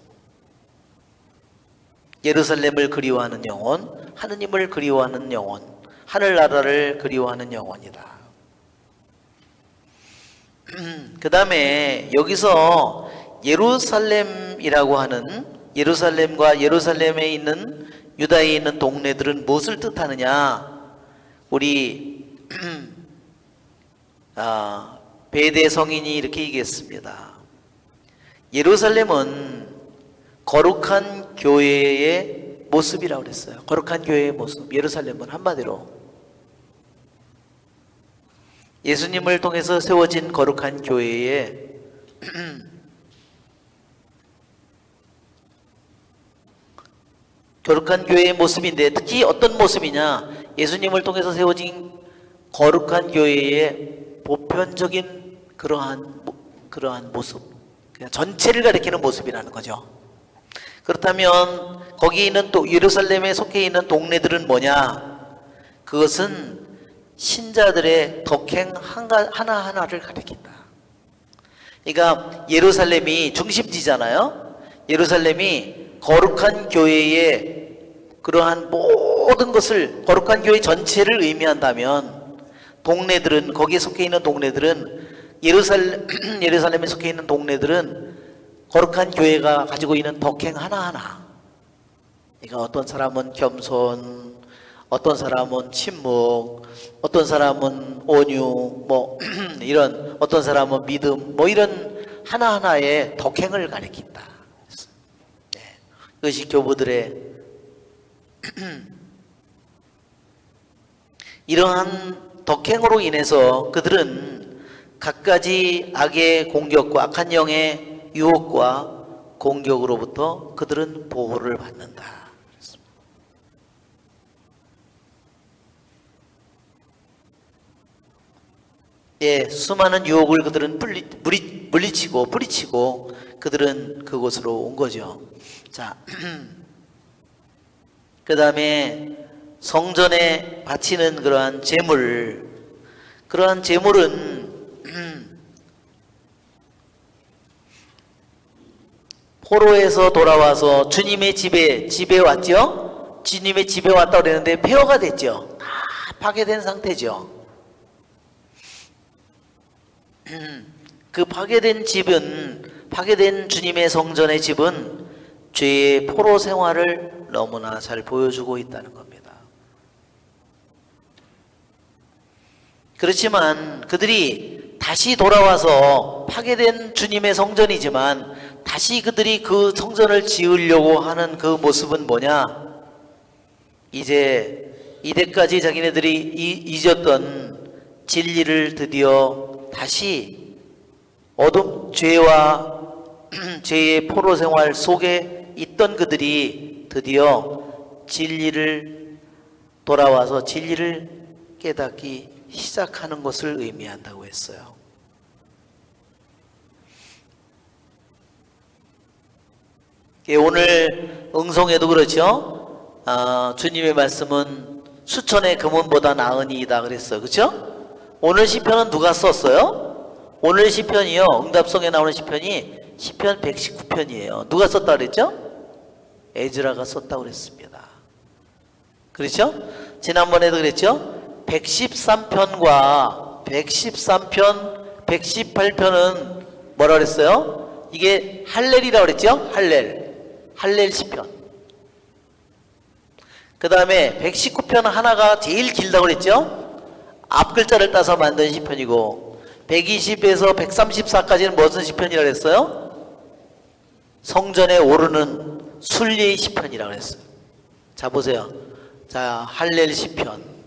예루살렘을 그리워하는 영혼, 하느님을 그리워하는 영혼, 하늘나라를 그리워하는 영혼이다. 그 다음에 여기서 예루살렘이라고 하는, 예루살렘과 예루살렘에 있는 유다에 있는 동네들은 무엇을 뜻하느냐? 우리 베데 성인이 이렇게 얘기했습니다. 예루살렘은 거룩한 교회의 모습이라고 그랬어요. 거룩한 교회의 모습. 예루살렘은 한마디로 예수님을 통해서 세워진 거룩한 교회의 거룩한 교회의 모습인데, 특히 어떤 모습이냐? 예수님을 통해서 세워진 거룩한 교회의 보편적인 그러한 모습, 그냥 전체를 가리키는 모습이라는 거죠. 그렇다면 거기 있는 또 예루살렘에 속해 있는 동네들은 뭐냐? 그것은 신자들의 덕행 하나하나를 가리킨다. 그러니까 예루살렘이 중심지잖아요. 예루살렘이 거룩한 교회의 그러한 모든 것을, 거룩한 교회 전체를 의미한다면 동네들은, 거기에 속해 있는 동네들은, 예루살렘에 속해 있는 동네들은 거룩한 교회가 가지고 있는 덕행 하나하나, 그러니까 어떤 사람은 겸손, 어떤 사람은 침묵, 어떤 사람은 온유, 뭐 이런, 어떤 사람은 믿음, 뭐 이런 하나하나의 덕행을 가리킨다. 네. 이것이 교부들의 이러한 덕행으로 인해서 그들은 갖가지 악의 공격과 악한 영의 유혹과 공격으로부터 그들은 보호를 받는다. 예, 수많은 유혹을 그들은 물리치고 뿌리치고 그들은 그곳으로 온 거죠. 자, 그 다음에 성전에 바치는 그러한 제물, 그러한 제물은 포로에서 돌아와서 주님의 집에 왔죠. 주님의 집에 왔다고 그랬는데 폐허가 됐죠. 다 파괴된 상태죠. 그 파괴된 집은, 파괴된 주님의 성전의 집은 죄의 포로 생활을 너무나 잘 보여주고 있다는 겁니다. 그렇지만 그들이 다시 돌아와서 파괴된 주님의 성전이지만 다시 그들이 그 성전을 지으려고 하는 그 모습은 뭐냐? 이제 이때까지 자기네들이 잊었던 진리를 드디어 다시 어둠, 죄와 죄의 포로 생활 속에 있던 그들이 드디어 진리를 돌아와서 진리를 깨닫기 시작하는 것을 의미한다고 했어요. 오늘 응송에도 그렇죠. 주님의 말씀은 수천의 금은보다 나으니이다 그랬어요. 그렇죠? 오늘 시편은 누가 썼어요? 오늘 시편이요, 응답송에 나오는 시편이 시편 119편이에요. 누가 썼다 그랬죠? 에즈라가 썼다고 그랬습니다. 그렇죠? 지난번에도 그랬죠? 113편과 113편, 118편은 뭐라 그랬어요? 이게 할렐이라고 그랬죠? 할렐 시편. 그 다음에 119편 하나가 제일 길다고 그랬죠? 앞 글자를 따서 만든 시편이고, 120에서 134까지는 무슨 시편이라고 그랬어요? 성전에 오르는 순례의 시편이라고 그랬어요. 자, 보세요. 자, 할렐 시편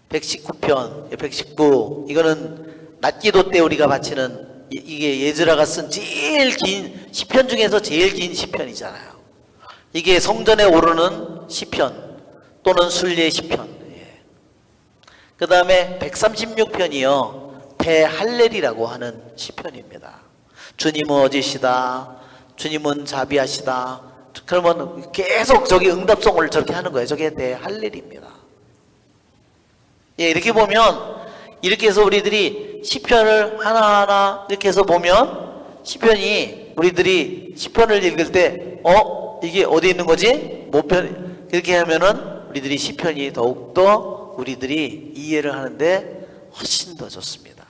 119편, 119, 이거는 낮기도 때 우리가 바치는, 이게 예즈라가 쓴 제일 긴 시편 중에서 제일 긴 시편이잖아요. 이게 성전에 오르는 시편 또는 순례 시편. 그 다음에 136편이요 대할렐이라고 하는 시편입니다. 주님은 어지시다, 주님은 자비하시다. 그러면 계속 저기 응답송을 저렇게 하는 거예요. 저게 대할렐입니다. 예, 이렇게 보면, 이렇게 해서 우리들이 시편을 하나하나 이렇게 해서 보면, 시편이 우리들이 시편을 읽을 때 이게 어디 있는 거지? 모편, 그렇게 하면은 우리들이 시편이 더욱더 우리들이 이해를 하는데 훨씬 더 좋습니다.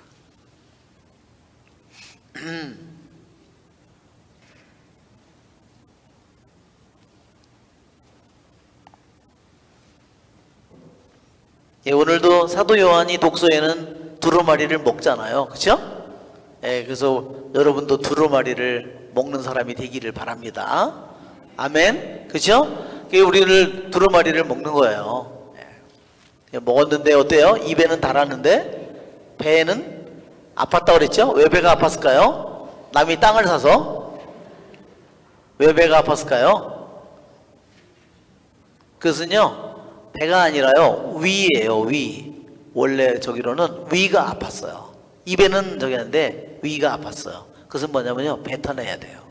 예, 오늘도 사도 요한이 독서에는 두루마리를 먹잖아요. 그렇죠? 예, 그래서 여러분도 두루마리를 먹는 사람이 되기를 바랍니다. 아멘. 그렇죠? 우리를 두루마리를 먹는 거예요. 예. 먹었는데 어때요? 입에는 달았는데 배에는 아팠다고 그랬죠? 왜 배가 아팠을까요? 남이 땅을 사서. 왜 배가 아팠을까요? 그것은요, 배가 아니라요, 위예요. 위. 원래 저기로는 위가 아팠어요. 입에는 저기 하는데 위가 아팠어요. 그것은 뭐냐면요, 뱉어내야 돼요.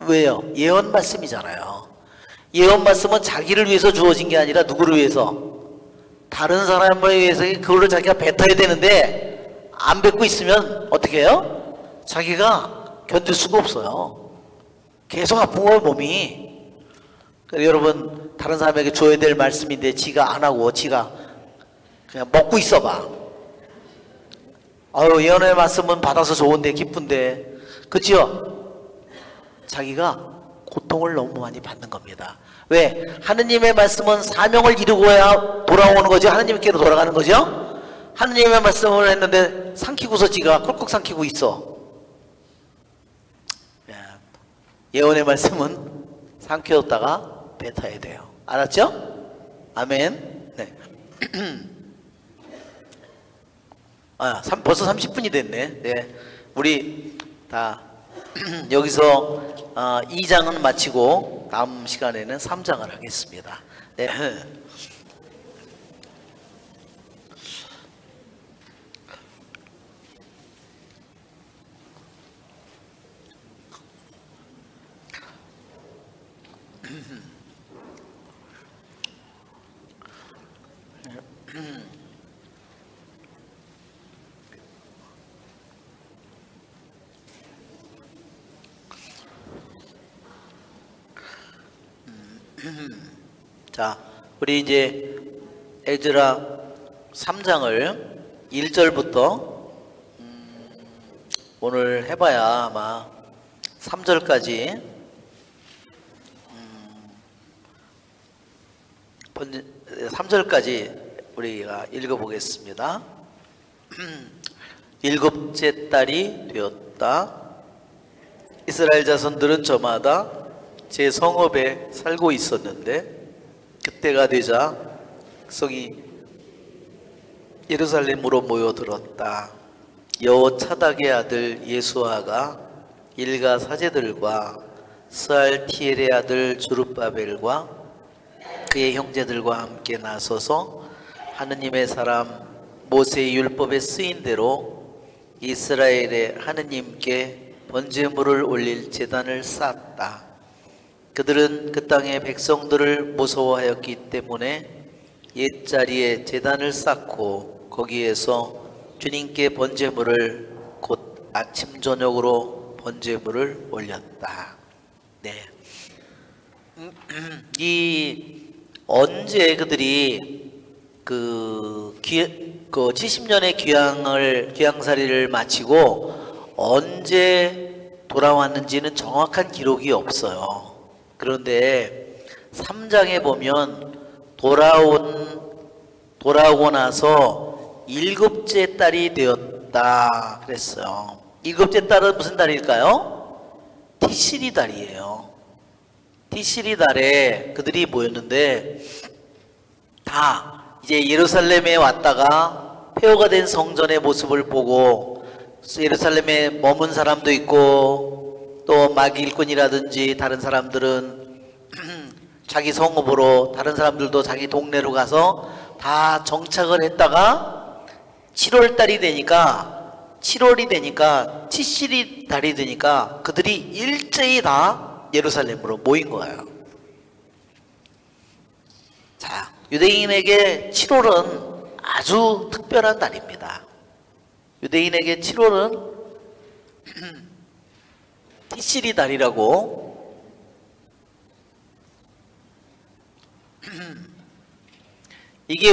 왜요? 예언 말씀이잖아요. 예언 말씀은 자기를 위해서 주어진 게 아니라 누구를 위해서? 다른 사람을 위해서 그거를 자기가 뱉어야 되는데 안 뱉고 있으면 어떻게 해요? 자기가 견딜 수가 없어요. 계속 아픈 거예요, 몸이. 여러분, 다른 사람에게 줘야 될 말씀인데 지가 안 하고 지가 그냥 먹고 있어봐. 아유, 예언의 말씀은 받아서 좋은데 기쁜데, 그치요? 자기가 고통을 너무 많이 받는 겁니다. 왜? 하느님의 말씀은 사명을 이루고야 돌아오는 거죠. 하느님께로 돌아가는 거죠. 하느님의 말씀을 했는데 삼키고서 지가 꿀꺽 삼키고 있어. 예언의 말씀은 삼켰다가 뱉어야 돼요. 알았죠? 아멘. 네. 벌써 30분이 됐네. 네. 우리 다 여기서 2장은 마치고 다음 시간에는 3장을 하겠습니다. 네. 자, 우리 이제 에즈라 3장을 1절부터 오늘 해봐야 아마 3절까지 3절까지 우리가 읽어보겠습니다. 일곱째 달이 되었다. 이스라엘 자손들은 저마다 제 성읍에 살고 있었는데 그때가 되자 백성이 예루살렘으로 모여들었다. 여호차닥의 아들 예수아가 일가 사제들과 스알티엘의 아들 주룹바벨과 그의 형제들과 함께 나서서 하느님의 사람 모세의 율법에 쓰인 대로 이스라엘의 하느님께 번제물을 올릴 제단을 쌓았다. 그들은 그 땅의 백성들을 무서워하였기 때문에 옛자리에 제단을 쌓고 거기에서 주님께 번제물을 곧 아침 저녁으로 번제물을 올렸다. 네. 언제 그들이 그 70년의 귀향살이를 마치고 언제 돌아왔는지는 정확한 기록이 없어요. 그런데 3장에 보면 돌아오고 나서 일곱째 달이 되었다 그랬어요. 일곱째 달은 무슨 달일까요? 티시리 달이에요. 티시리 달에 그들이 모였는데 다 이제 예루살렘에 왔다가 폐허가 된 성전의 모습을 보고 예루살렘에 머문 사람도 있고 또 마귀 일꾼이라든지 다른 사람들은 자기 성읍으로, 다른 사람들도 자기 동네로 가서 다 정착을 했다가 7월이 되니까 티시리 달이 되니까 그들이 일제히 다 예루살렘으로 모인 거예요. 자, 유대인에게 7월은 아주 특별한 달입니다. 유대인에게 7월은 티시리 달이라고, 이게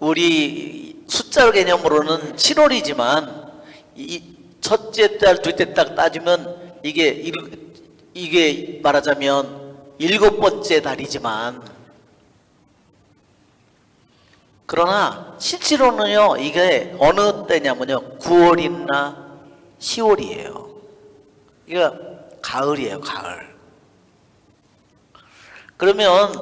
우리 숫자 개념으로는 7월이지만 이 첫째 달, 둘째 달 따지면 이게 말하자면 7번째 달이지만, 그러나 실제로는요 이게 어느 때냐면요 9월이나 10월이에요. 이게 가을이에요, 가을. 그러면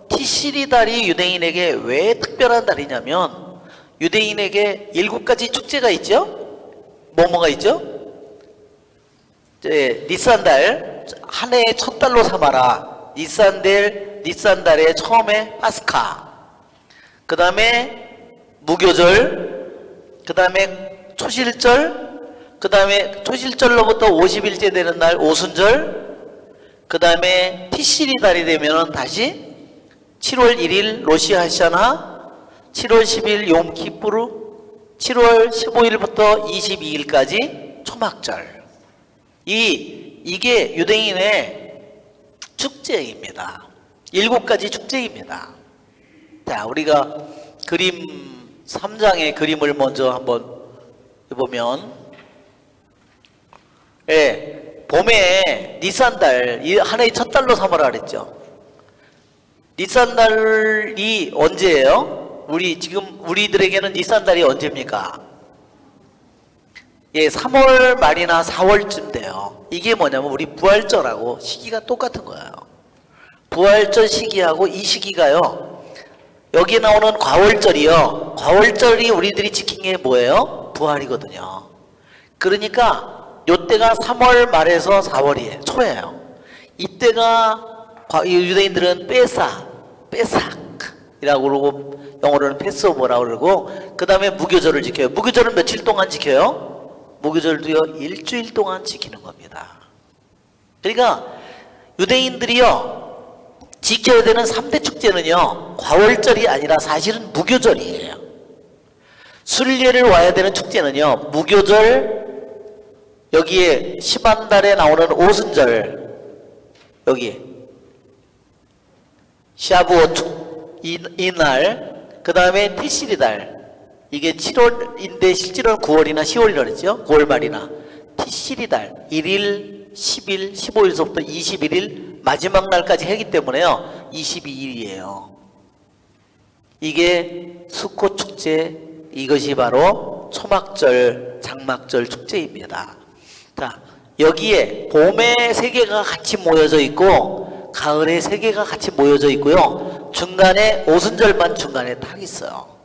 티시리 달이 유대인에게 왜 특별한 달이냐면, 유대인에게 7가지 축제가 있죠. 뭐가 있죠? 니산달, 한 해의 첫 달로 삼아라. 니산달의 처음에 파스카, 그 다음에 무교절, 그 다음에 초실절, 그 다음에 초실절로부터 50일째 되는 날 오순절, 그 다음에 티시리 달이 되면 다시 7월 1일 로시 하샤나, 7월 10일 욤키푸르, 7월 15일부터 22일까지 초막절. 이게 유대인의 축제입니다. 7가지 축제입니다. 자, 우리가 그림 3장의 그림을 먼저 한번 보면, 봄에 니산달, 한 해의 첫 달로 삼으라 그랬죠. 니산달이 언제예요? 우리들에게는 니산달이 언제입니까? 3월 말이나 4월쯤 돼요. 이게 뭐냐면 우리 부활절하고 시기가 똑같은 거예요. 부활절 시기하고 이 시기가요, 여기에 나오는 과월절이요, 과월절이 우리들이 지킨 게 뭐예요? 부활이거든요. 그러니까 요때가 3월 말에서 4월이에요. 초예요. 이때가 유대인들은 빼삭이라고 그러고, 영어로는 패스오버라고 그러고, 그 다음에 무교절을 지켜요. 무교절은 며칠 동안 지켜요? 무교절도요 일주일 동안 지키는 겁니다. 그러니까 유대인들이요 지켜야 되는 3대 축제는요 과월절이 아니라 사실은 무교절이에요. 순례를 와야 되는 축제는요 무교절, 여기에 시반달에 나오는 오순절, 여기 샤부오트 이날, 그 다음에 티시리달, 이게 7월인데 실제로는 9월이나 10월이라고 그랬죠. 9월 말이나 티시리달 1일, 10일, 15일서부터 21일 마지막 날까지 하기 때문에요 22일이에요. 이게 수코 축제, 이것이 바로 초막절, 장막절 축제입니다. 자, 여기에 봄의 세계가 같이 모여져 있고 가을의 세계가 같이 모여져 있고요. 중간에 오순절만 중간에 딱 있어요.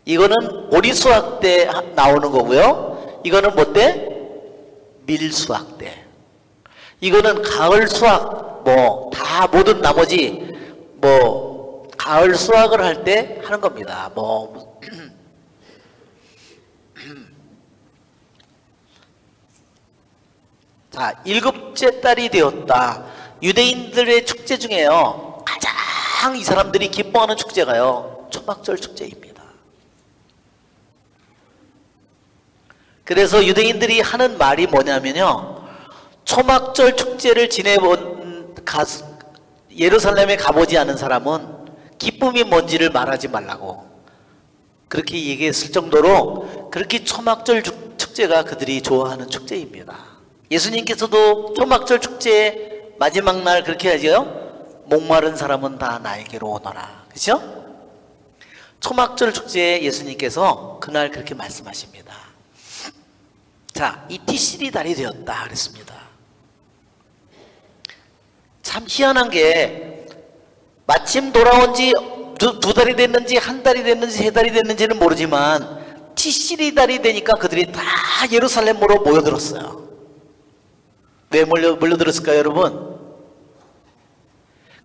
이거는 오리수학 때 나오는 거고요. 이거는 뭐 때? 밀수학 때. 이거는 가을 수학, 뭐 다 모든 나머지 뭐 가을 수학을 할 때 하는 겁니다. 뭐 자, 일곱째 달이 되었다. 유대인들의 축제 중에요, 가장 이 사람들이 기뻐하는 축제가요, 초막절 축제입니다. 그래서 유대인들이 하는 말이 뭐냐면요, 초막절 축제를 지내본 예루살렘에 가보지 않은 사람은 기쁨이 뭔지를 말하지 말라고 그렇게 얘기했을 정도로 그렇게 초막절 축제가 그들이 좋아하는 축제입니다. 예수님께서도 초막절 축제의 마지막 날 그렇게 하죠. 목마른 사람은 다 나에게로 오너라. 그렇죠? 초막절 축제에 예수님께서 그날 그렇게 말씀하십니다. 자, 이 티시리 달이 되었다 그랬습니다. 참 희한한 게 마침 돌아온 지 두 달이 됐는지 한 달이 됐는지 세 달이 됐는지는 모르지만 티시리 달이 되니까 그들이 다 예루살렘으로 모여들었어요. 왜 몰려들었을까요, 여러분?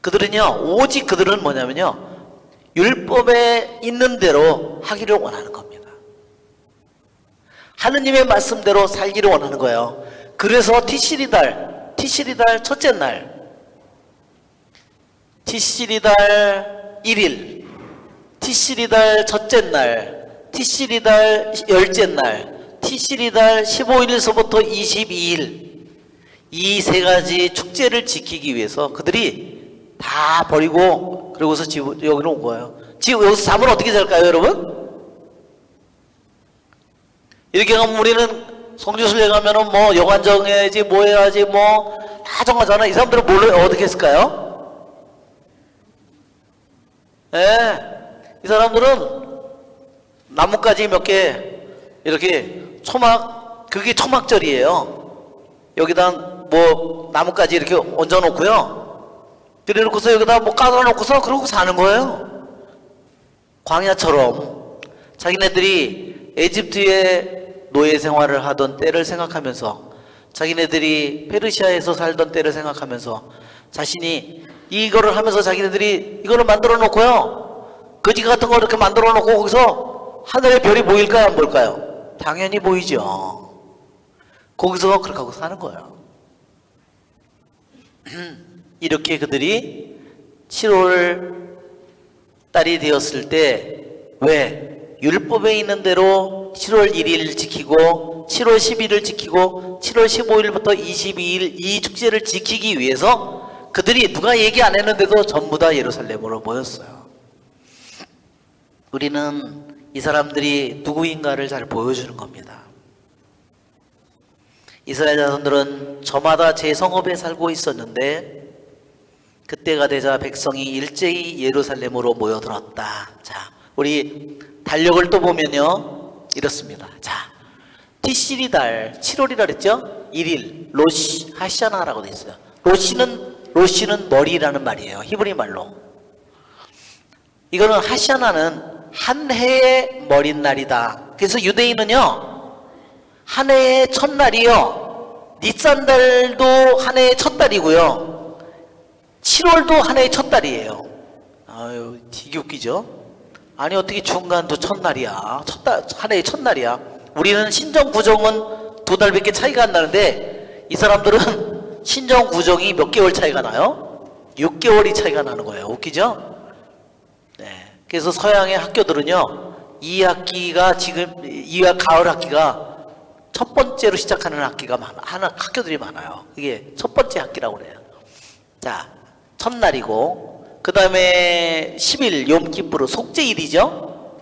그들은요, 오직 그들은 뭐냐면요, 율법에 있는 대로 하기를 원하는 겁니다. 하느님의 말씀대로 살기를 원하는 거예요. 그래서 티시리달 첫째 날, 티시리달 1일, 티시리달 첫째 날, 티시리달 열째 날, 티시리달 15일서부터 22일, 이 세 가지 축제를 지키기 위해서 그들이 다 버리고 그러고서 여기로 온 거예요. 지금 여기서 잠을 어떻게 잘까요, 여러분? 이렇게 가면 우리는 성지순례 가면은 뭐 여관 정해야지 뭐 해야지 뭐 다 정하잖아. 이 사람들은 뭘 어떻게 했을까요? 이 사람들은 나뭇가지 몇 개 이렇게 그게 초막절이에요. 여기다 뭐 나뭇가지 이렇게 얹어놓고요, 그래 놓고서 여기다 뭐 깔아놓고서 그러고 사는 거예요. 광야처럼 자기네들이 에집트의 노예 생활을 하던 때를 생각하면서, 자기네들이 페르시아에서 살던 때를 생각하면서, 자신이 이거를 하면서 자기네들이 이거를 만들어 놓고요, 거지 같은 거 이렇게 만들어 놓고 거기서 하늘의 별이 보일까요, 안 보일까요? 당연히 보이죠. 거기서 그렇게 하고 사는 거예요. 이렇게 그들이 7월 달이 되었을 때, 왜? 율법에 있는 대로 7월 1일 지키고 7월 10일을 지키고 7월 15일부터 22일 이 축제를 지키기 위해서 그들이 누가 얘기 안 했는데도 전부 다 예루살렘으로 모였어요. 우리는 이 사람들이 누구인가를 잘 보여주는 겁니다. 이스라엘 자손들은 저마다 제 성읍에 살고 있었는데 그때가 되자 백성이 일제히 예루살렘으로 모여들었다. 자, 우리 달력을 또 보면요, 이렇습니다. 자, 티시리달 7월이라 그랬죠? 1일 로시 하샤나라고 되어 있어요. 로시는 머리라는 말이에요, 히브리 말로. 이거는 하샤나는 한 해의 머릿날이다. 그래서 유대인은요, 한 해의 첫날이요, 니산달도 한 해의 첫 달이고요, 7월도 한 해의 첫 달이에요. 아유, 되게 웃기죠? 아니 어떻게 중간도 첫날이야, 한 해의 첫날이야. 우리는 신정 구정은 두 달밖에 차이가 안 나는데 이 사람들은 신정 구정이 몇 개월 차이가 나요? 6개월이 차이가 나는 거예요. 웃기죠? 네. 그래서 서양의 학교들은요, 이 가을 학기가 첫 번째로 시작하는 학기가 학교들이 많아요. 이게 첫 번째 학기라고 그래요. 자, 첫날이고, 그 다음에 10일 욤키푸르 속죄일이죠.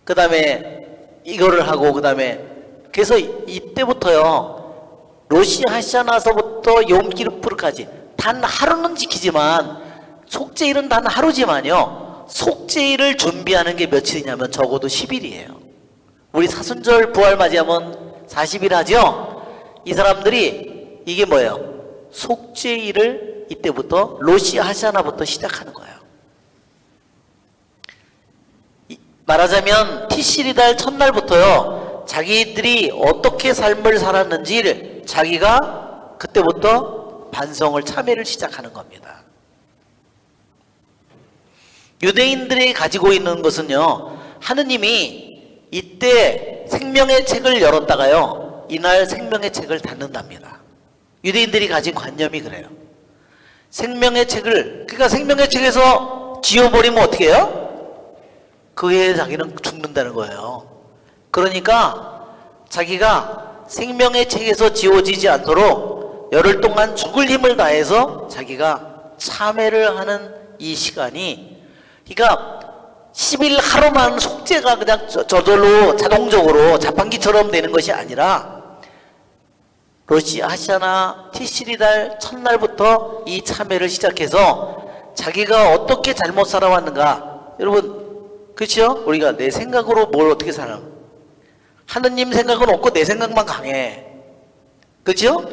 그 다음에 이거를 하고, 그 다음에 그래서 이때부터요, 로시 하샤나서부터 욤키푸르까지 단 하루는 지키지만, 속죄일은 단 하루지만요, 속죄일을 준비하는 게 며칠이냐면 적어도 10일이에요. 우리 사순절 부활 맞이하면 40일 하죠? 이 사람들이 이게 뭐예요? 속죄일을 이때부터 로시 하샤나부터 시작하는 거예요. 말하자면 티시리달 첫날부터요, 자기들이 어떻게 삶을 살았는지를 자기가 그때부터 반성을, 참회를 시작하는 겁니다. 유대인들이 가지고 있는 것은요, 하느님이 이때 생명의 책을 열었다가요, 이날 생명의 책을 닫는답니다. 유대인들이 가진 관념이 그래요. 생명의 책을, 그러니까 생명의 책에서 지워버리면 어떻게 해요? 그 해에 자기는 죽는다는 거예요. 그러니까 자기가 생명의 책에서 지워지지 않도록 열흘 동안 죽을 힘을 다해서 자기가 참회를 하는 이 시간이, 그러니까 10일 하루만 속죄가 그냥 저절로 자동적으로 자판기처럼 되는 것이 아니라 로시 하샤나 티시리달 첫날부터 이 참회를 시작해서 자기가 어떻게 잘못 살아왔는가. 여러분, 그렇죠? 우리가 내 생각으로 뭘 어떻게 살아? 하느님 생각은 없고 내 생각만 강해. 그렇죠?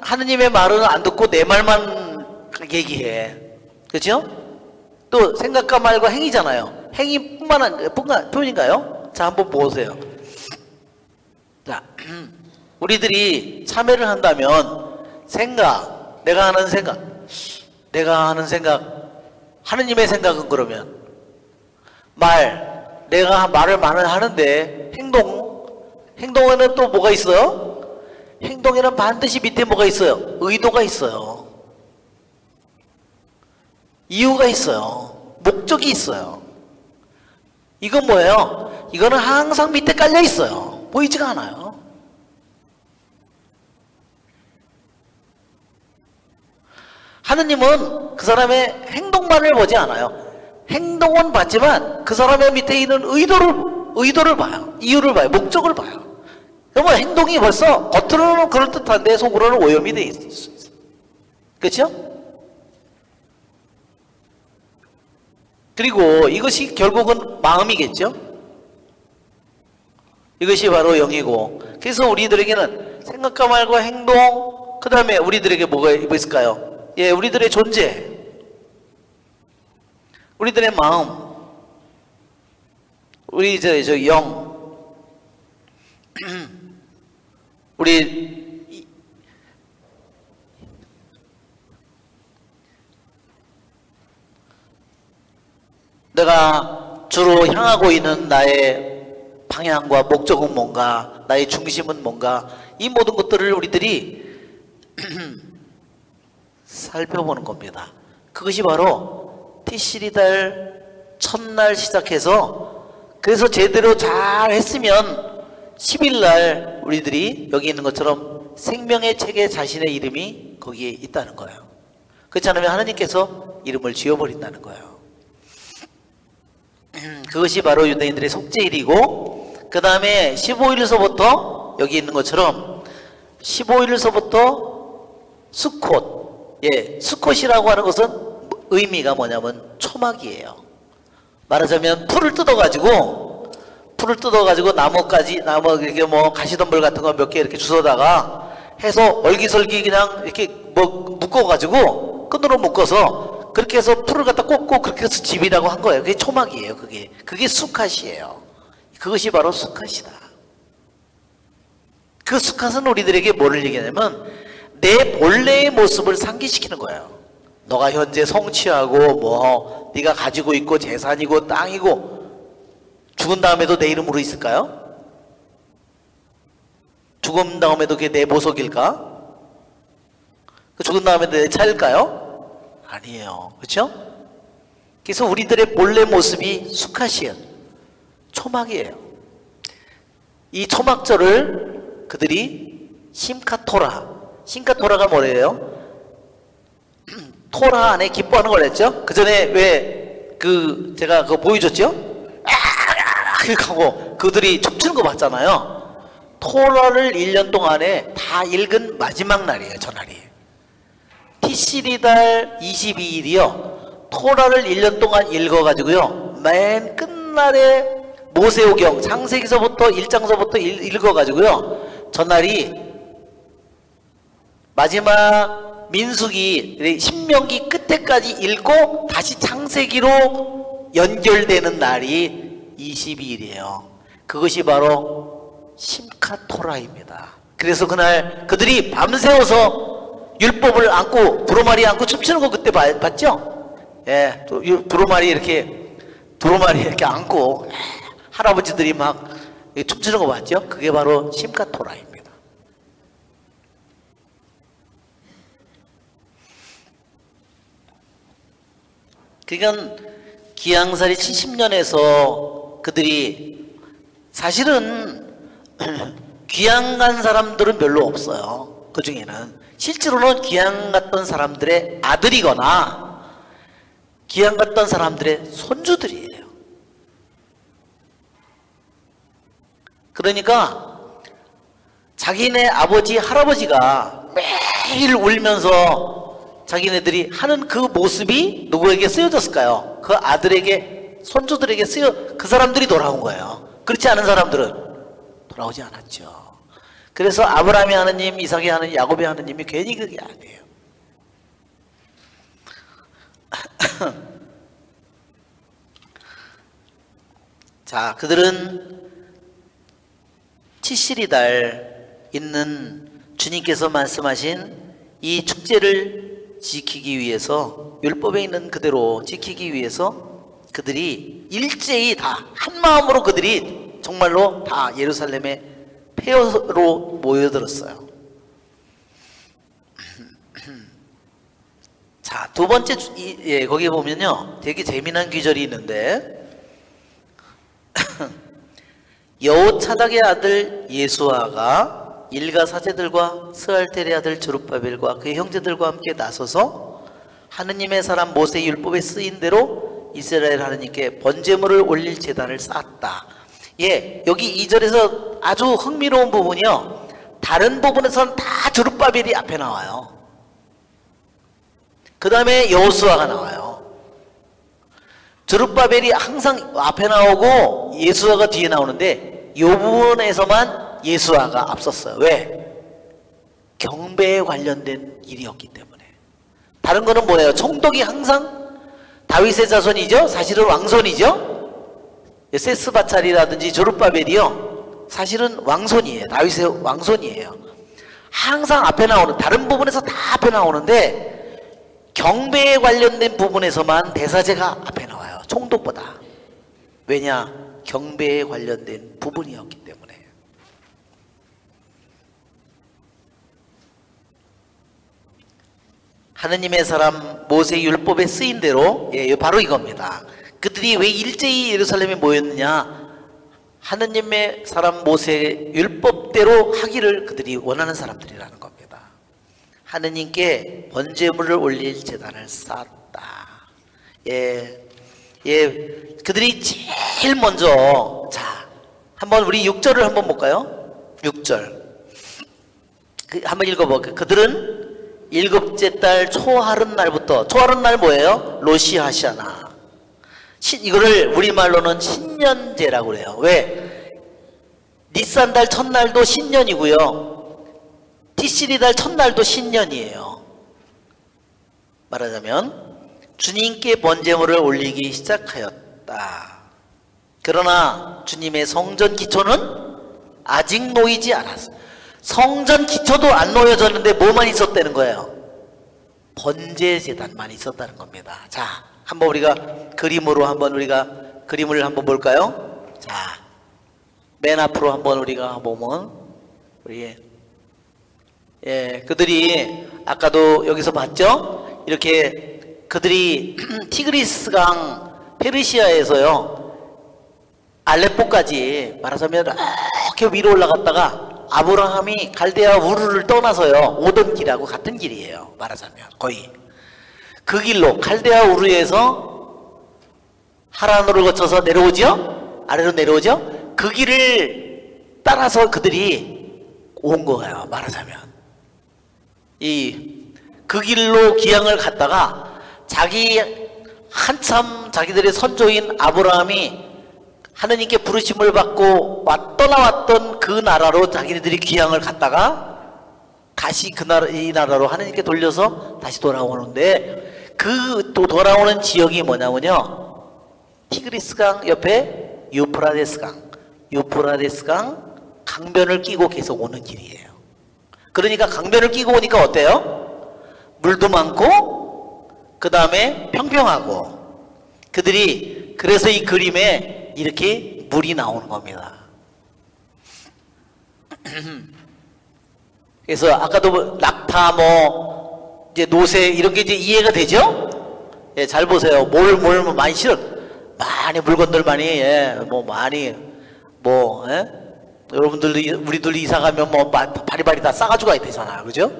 하느님의 말은 안 듣고 내 말만 얘기해. 그렇죠? 또 생각과 말과 행위잖아요. 행위뿐만 표현인가요? 자, 한번 보세요. 자, 우리들이 참회를 한다면 생각, 내가 하는 생각, 하느님의 생각은 그러면 내가 말을 많이 하는데 행동에는 또 뭐가 있어요? 행동에는 반드시 밑에 뭐가 있어요? 의도가 있어요. 이유가 있어요. 목적이 있어요. 이건 뭐예요? 이거는 항상 밑에 깔려 있어요. 보이지가 않아요. 하느님은 그 사람의 행동만을 보지 않아요. 행동은 봤지만 그 사람의 밑에 있는 의도를 봐요. 이유를 봐요. 목적을 봐요. 그러면 행동이 벌써 겉으로는 그럴듯한데 속으로는 오염이 돼 있어요. 그렇죠? 그리고 이것이 결국은 마음이겠죠? 이것이 바로 영이고, 그래서 우리들에게는 생각과 말과 행동, 그 다음에 우리들에게 뭐가 있을까요? 예, 우리들의 존재, 우리들의 마음, 우리 저 영, 우리 내가 주로 향하고 있는 나의 방향과 목적은 뭔가, 나의 중심은 뭔가, 이 모든 것들을 우리들이 살펴보는 겁니다. 그것이 바로 티시리달 첫날 시작해서, 그래서 제대로 잘 했으면 10일날 우리들이 여기 있는 것처럼 생명의 책에 자신의 이름이 거기에 있다는 거예요. 그렇지 않으면 하나님께서 이름을 지워버린다는 거예요. 그것이 바로 유대인들의 속죄일이고, 그 다음에 15일서부터 여기 있는 것처럼 15일서부터 수콧, 예, 수콧이라고 하는 것은 의미가 뭐냐면 초막이에요. 말하자면 풀을 뜯어가지고 나무 이렇게 뭐 가시덤불 같은 거 몇 개 이렇게 주워다가 해서 얼기설기 그냥 이렇게 뭐 묶어가지고 끈으로 묶어서 그렇게 해서 풀을 갖다 꽂고 그렇게 해서 집이라고 한 거예요. 그게 초막이에요. 그게 수컷이에요. 그것이 바로 수컷이다. 그 수컷은 우리들에게 뭐를 얘기하냐면 내 본래의 모습을 상기시키는 거예요. 너가 현재 성취하고 뭐 네가 가지고 있고 재산이고 땅이고 죽은 다음에도 내 이름으로 있을까요? 죽은 다음에도 그게 내 보석일까? 죽은 다음에도 내 차일까요? 아니에요. 그렇죠? 그래서 우리들의 본래 모습이 수컷이에요. 초막이에요. 이 초막절을 그들이 심카토라가 뭐래요? 토라 안에 기뻐하는 거랬죠? 그 전에 제가 그거 보여줬죠? 하고 그들이 춤추는 거 봤잖아요. 토라를 1년 동안에 다 읽은 마지막 날이에요. 저 날이. 티시리달 22일이요. 토라를 1년 동안 읽어가지고요, 맨 끝날에 모세오경 창세기서부터 1장서부터 읽어가지고요, 전날이 마지막 민수기 신명기 끝에까지 읽고 다시 창세기로 연결되는 날이 22일이에요. 그것이 바로 심카토라입니다. 그래서 그날 그들이 밤새워서 율법을 안고 두루마리 안고 춤추는 거 그때 봤죠? 예, 두루마리 이렇게 안고 할아버지들이 막 춤추는 거 봤죠? 그게 바로 심카토라입니다. 그러니까 기양살이 70년에서 그들이 사실은 귀양 간 사람들은 별로 없어요. 그 중에는 실제로는 귀양 갔던 사람들의 아들이거나 귀양 갔던 사람들의 손주들이에요. 그러니까 자기네 아버지 할아버지가 매일 울면서 자기네들이 하는 그 모습이 누구에게 쓰여졌을까요? 그 아들에게, 손주들에게 그 사람들이 돌아온 거예요. 그렇지 않은 사람들은 돌아오지 않았죠. 그래서 아브라함의 하느님, 이삭의 하느님, 야곱의 하느님이 괜히 그게 아니에요. 자, 그들은 치시리달 있는 주님께서 말씀하신 이 축제를 지키기 위해서, 율법에 있는 그대로 지키기 위해서 그들이 일제히 다 한마음으로 그들이 정말로 다 예루살렘에 폐허로 모여들었어요. 자, 두 번째 거기에 보면요, 되게 재미난 귀절이 있는데 여호차닥의 아들 예수아가 일가 사제들과 스알텔의 아들 저룹바벨과 그의 형제들과 함께 나서서 하느님의 사람 모세의 율법에 쓰인 대로 이스라엘 하느님께 번제물을 올릴 제단을 쌓았다. 예, 여기 2절에서 아주 흥미로운 부분이요, 다른 부분에서는 다 저룹바벨이 앞에 나와요. 그 다음에 여호수아가 나와요. 저룹바벨이 항상 앞에 나오고 예수아가 뒤에 나오는데 이 부분에서만 예수아가 앞섰어요. 왜? 경배에 관련된 일이었기 때문에. 다른 거는 뭐예요? 총독이 항상 다윗의 자손이죠. 사실은 왕손이죠. 세스바찰이라든지 저룹바벨이요, 사실은 왕손이에요. 다윗의 왕손이에요. 항상 앞에 나오는, 다른 부분에서 다 앞에 나오는데 경배에 관련된 부분에서만 대사제가 앞에 나와요. 총독보다. 왜냐? 경배에 관련된 부분이었기 때문에. 하느님의 사람 모세의 율법에 쓰인 대로, 예, 바로 이겁니다. 그들이 왜 일제히 예루살렘에 모였느냐? 하느님의 사람 모세의 율법대로 하기를 그들이 원하는 사람들이라는 겁니다. 하느님께 번제물을 올릴 제단을 쌓았다. 예, 그들이 제일 먼저, 자, 한번 우리 6절을 한번 볼까요? 6절 한번 읽어볼게요. 그들은 일곱째 달 초하룻 날부터, 초하룻 날 뭐예요? 로시하샤나, 이거를 우리말로는 신년제라고 그래요. 왜? 니산달 첫날도 신년이고요, 티시리달 첫날도 신년이에요. 말하자면 주님께 번제물을 올리기 시작하였다. 그러나 주님의 성전 기초는 아직 놓이지 않았어요. 성전 기초도 안 놓여졌는데 뭐만 있었다는 거예요? 번제 제단만 있었다는 겁니다. 자, 한번 우리가 그림으로 한번 우리가 그림을 한번 볼까요? 자, 맨 앞으로 한번 우리가 보면, 우리, 예, 그들이 아까도 여기서 봤죠? 이렇게 그들이 티그리스강 페르시아에서요, 알레포까지 말하자면 이렇게 위로 올라갔다가 아브라함이 갈대아 우르를 떠나서요 오던 길하고 같은 길이에요. 말하자면 거의 그 길로 갈대아 우르에서 하란으로 거쳐서 내려오죠? 아래로 내려오죠? 그 길을 따라서 그들이 온 거예요. 말하자면 그 길로 기양을 갔다가 자기 한참 자기들의 선조인 아브라함이 하느님께 부르심을 받고 떠나왔던 그 나라로 자기네들이 귀향을 갔다가 다시 이 나라로 하느님께 돌려서 다시 돌아오는데, 그 또 돌아오는 지역이 뭐냐면요, 티그리스강 옆에 유프라데스강 강변을 끼고 계속 오는 길이에요. 그러니까 강변을 끼고 오니까 어때요? 물도 많고 그 다음에 평평하고, 그들이 그래서 이 그림에 이렇게 물이 나오는 겁니다. 그래서 아까도 낙타 뭐 이제 노새 이런 게 이제 이해가 되죠? 예, 잘 보세요. 뭘 많이 실어, 많이 물건들 많이, 예, 뭐 많이 뭐, 예? 여러분들도 우리들 이사 가면 뭐 바리바리 다 싸가지고 가야 되잖아요, 그죠?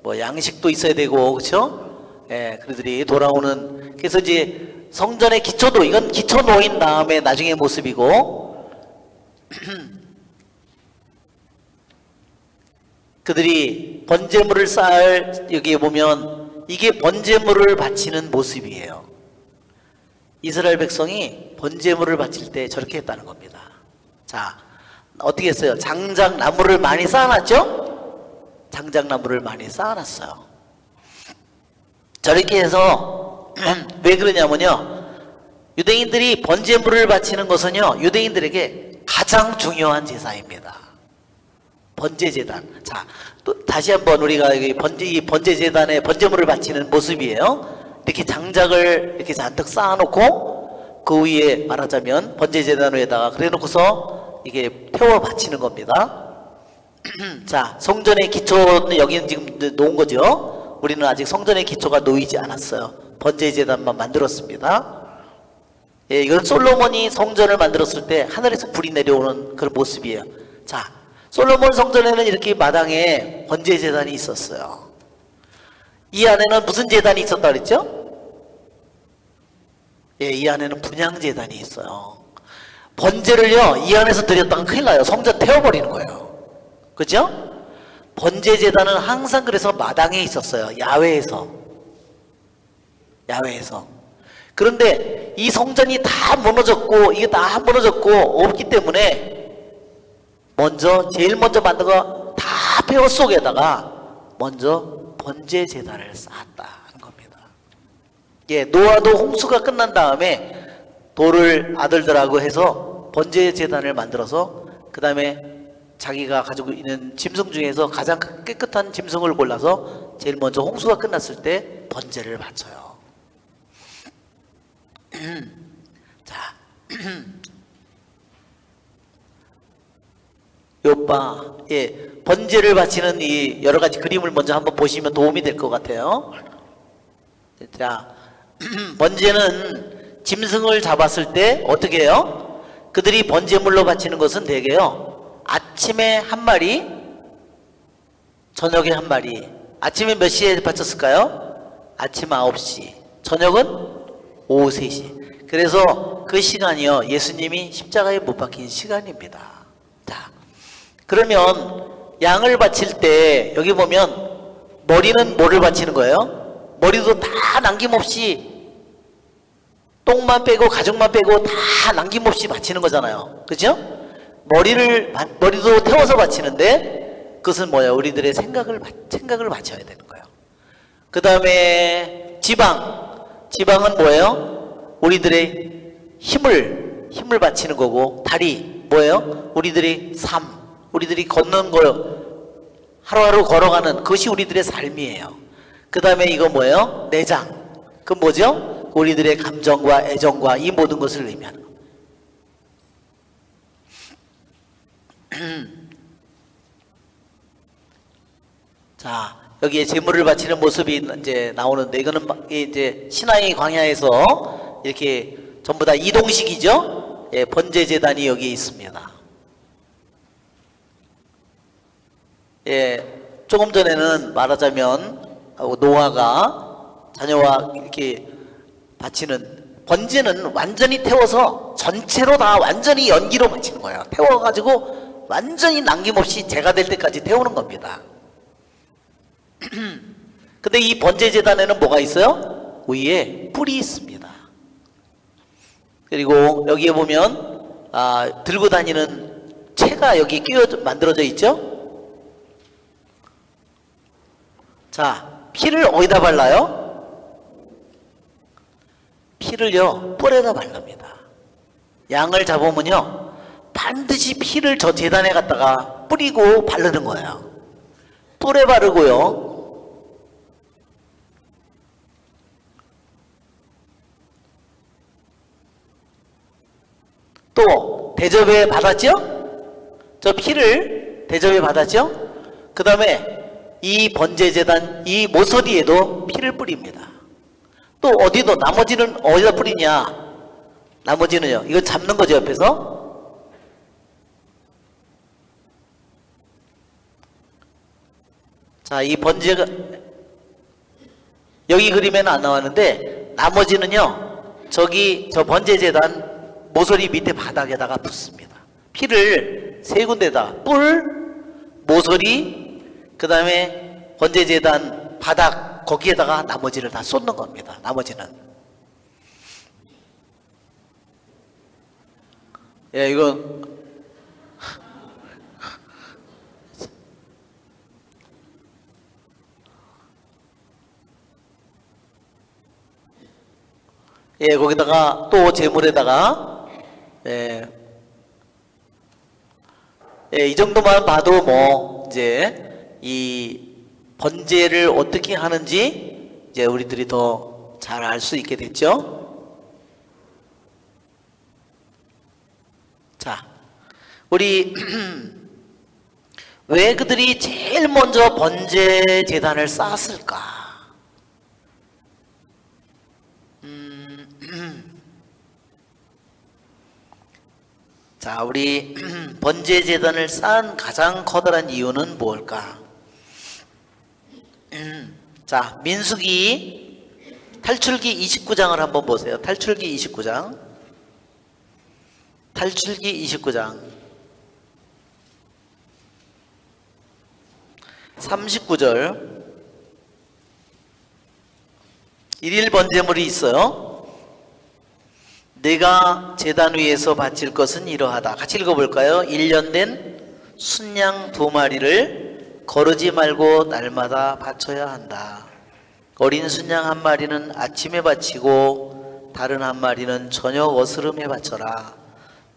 뭐 양식도 있어야 되고, 그렇죠? 예, 그들이 돌아오는, 그래서 이제 성전의 기초도, 이건 기초 놓인 다음에 나중에 모습이고 그들이 번제물을 쌓을, 여기에 보면 이게 번제물을 바치는 모습이에요. 이스라엘 백성이 번제물을 바칠 때 저렇게 했다는 겁니다. 자, 어떻게 했어요? 장작나무를 많이 쌓아놨죠? 장작나무를 많이 쌓아놨어요. 저렇게 해서 왜 그러냐면요, 유대인들이 번제물을 바치는 것은요, 유대인들에게 가장 중요한 제사입니다. 번제제단. 자, 또 다시 한번 우리가 이 번제제단에 번제물을 바치는 모습이에요. 이렇게 장작을 이렇게 잔뜩 쌓아놓고 그 위에 말하자면 번제제단 위에다가 그래 놓고서 이게 태워 바치는 겁니다. 자, 성전의 기초는 여기는 지금 놓은 거죠. 우리는 아직 성전의 기초가 놓이지 않았어요. 번제제단만 만들었습니다. 예, 이건 솔로몬이 성전을 만들었을 때 하늘에서 불이 내려오는 그런 모습이에요. 자, 솔로몬 성전에는 이렇게 마당에 번제제단이 있었어요. 이 안에는 무슨 제단이 있었다 그랬죠? 예, 이 안에는 분향제단이 있어요. 번제를요, 이 안에서 드렸다가 큰일 나요. 성전 태워버리는 거예요. 그죠? 번제제단은 항상 그래서 마당에 있었어요. 야외에서. 그런데 이 성전이 다 무너졌고, 이게 다 무너졌고, 없기 때문에 제일 먼저 만든 거 다 폐허 속에다가 먼저 번제제단을 쌓았다는 겁니다. 예, 노아도 홍수가 끝난 다음에 돌을 아들들하고 해서 번제제단을 만들어서 그 다음에 자기가 가지고 있는 짐승 중에서 가장 깨끗한 짐승을 골라서 제일 먼저 홍수가 끝났을 때 번제를 바쳐요. 자, 요빠, 예, 번제를 바치는 이 여러 가지 그림을 먼저 한번 보시면 도움이 될 것 같아요. 자, 번제는 짐승을 잡았을 때 어떻게 해요? 그들이 번제물로 바치는 것은 대개요, 아침에 한 마리, 저녁에 한 마리. 아침에 몇 시에 바쳤을까요? 아침 9시. 저녁은 오후 3시. 그래서 그 시간이요, 예수님이 십자가에 못 박힌 시간입니다. 자, 그러면 양을 바칠 때 여기 보면 머리는 뭐를 바치는 거예요? 머리도 다 남김없이, 똥만 빼고 가죽만 빼고 다 남김없이 바치는 거잖아요. 그죠? 머리도 태워서 바치는데 그것은 뭐예요? 우리들의 생각을 바쳐야 되는 거예요. 그 다음에 지방은 뭐예요? 우리들의 힘을 바치는 거고, 다리 뭐예요? 우리들의 삶, 우리들이 걷는 거, 하루하루 걸어가는 그것이 우리들의 삶이에요. 그 다음에 이거 뭐예요? 내장. 그 뭐죠? 우리들의 감정과 애정과 이 모든 것을 의미하는 거. 자, 여기에 제물을 바치는 모습이 이제 나오는데, 이거는 이제 시나이 광야에서 이렇게 전부 다 이동식이죠. 예, 번제제단이 여기에 있습니다. 예, 조금 전에는 말하자면 노아가 자녀와 이렇게 바치는 번제는 완전히 태워서 전체로 다 완전히 연기로 바치는 거예요. 태워가지고 완전히 남김없이 재가 될 때까지 태우는 겁니다. 근데 이 번제제단에는 뭐가 있어요? 위에 뿔이 있습니다. 그리고 여기에 보면 들고 다니는 채가 여기 끼워 만들어져 있죠. 자, 피를 어디다 발라요? 피를요 뿔에다 바릅니다. 양을 잡으면요 반드시 피를 저 제단에 갖다가 뿌리고 바르는 거예요. 뿔에 바르고요. 또 대접에 받았죠? 저 피를 대접에 받았죠? 그 다음에 이 번제제단 이 모서리에도 피를 뿌립니다. 또 어디도 나머지는 어디다 뿌리냐? 나머지는요 이거 잡는 거죠 옆에서. 자, 이 번제가 여기 그림에는 안 나왔는데 나머지는요 저기 저 번제제단 모서리 밑에 바닥에다가 붓습니다. 피를 세 군데다 뿔, 모서리, 그 다음에 번제제단 바닥 거기에다가 나머지를 다 쏟는 겁니다. 나머지는. 예, 이거 예, 거기다가 또 재물에다가 예, 예, 이 정도만 봐도 뭐 이제 이 번제를 어떻게 하는지 이제 우리들이 더 잘 알 수 있게 됐죠. 자, 우리 왜 그들이 제일 먼저 번제 제단을 쌓았을까? 자, 우리 번제 제단을 쌓은 가장 커다란 이유는 무엇일까? 자, 민수기 탈출기 29장을 한번 보세요. 탈출기 29장. 탈출기 29장 39절. 일일 번제물이 있어요. 내가 제단 위에서 바칠 것은 이러하다. 같이 읽어볼까요? 1년 된 순양 2마리를 거르지 말고 날마다 바쳐야 한다. 어린 순양 1마리는 아침에 바치고 다른 1마리는 저녁 어스름에 바쳐라.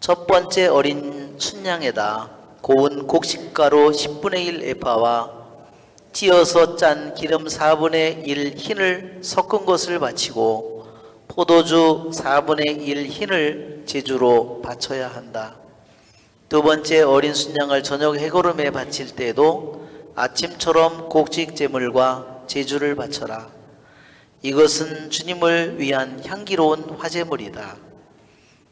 첫 번째 어린 순양에다 고운 곡식가루 10분의 1 에파와 찌어서 짠 기름 4분의 1 흰을 섞은 것을 바치고 포도주 4분의 1 흰을 제주로 바쳐야 한다. 두 번째 어린 순양을 저녁 해거름에 바칠 때에도 아침처럼 곡식 제물과 제주를 바쳐라. 이것은 주님을 위한 향기로운 화제물이다.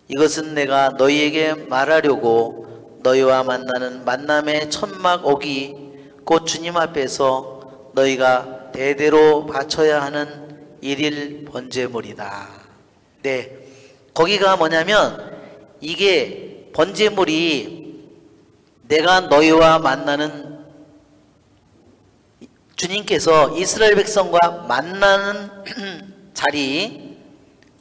이것은 내가 너희에게 말하려고 너희와 만나는 만남의 천막 어기 곧 주님 앞에서 너희가 대대로 바쳐야 하는 일일 번제물이다. 네, 거기가 뭐냐면 이게 번제물이 내가 너희와 만나는 주님께서 이스라엘 백성과 만나는 자리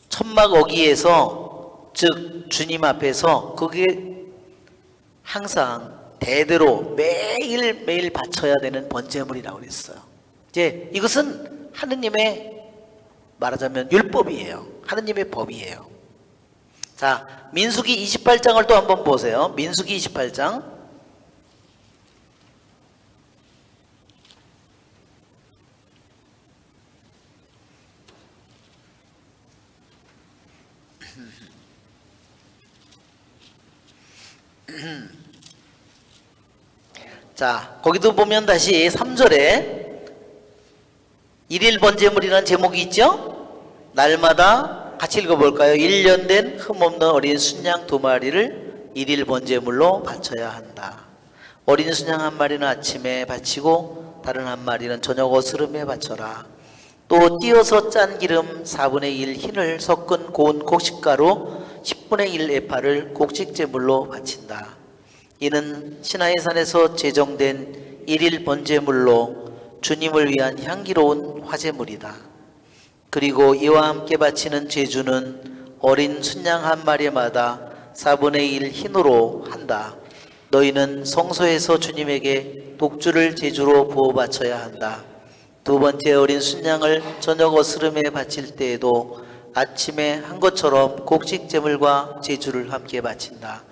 천막 어기에서 즉 주님 앞에서 그게 항상 대대로 매일매일 바쳐야 되는 번제물이라고 그랬어요. 이제 이것은 하느님의 말하자면 율법이에요. 하느님의 법이에요. 자, 민수기 28장을 또 한번 보세요. 민수기 28장 자, 거기도 보면 다시 3절에 일일 번제물이라는 제목이 있죠? 날마다 같이 읽어볼까요? 1년 된 흠없는 어린 순양 2마리를 일일 번제물로 바쳐야 한다. 어린 순양 1마리는 아침에 바치고 다른 1마리는 저녁 어스름에 바쳐라. 또 띄어서 짠 기름 4분의 1 흰을 섞은 고운 곡식가루 10분의 1 에파를 곡식제물로 바친다. 이는 시나이 산에서 제정된 일일 번제물로 주님을 위한 향기로운 화제물이다. 그리고 이와 함께 바치는 제주는 어린 순양 한 마리마다 4분의 1 흰으로 한다. 너희는 성소에서 주님에게 독주를 제주로 부어 바쳐야 한다. 두 번째 어린 순양을 저녁 어스름에 바칠 때에도 아침에 한 것처럼 곡식 제물과 제주를 함께 바친다.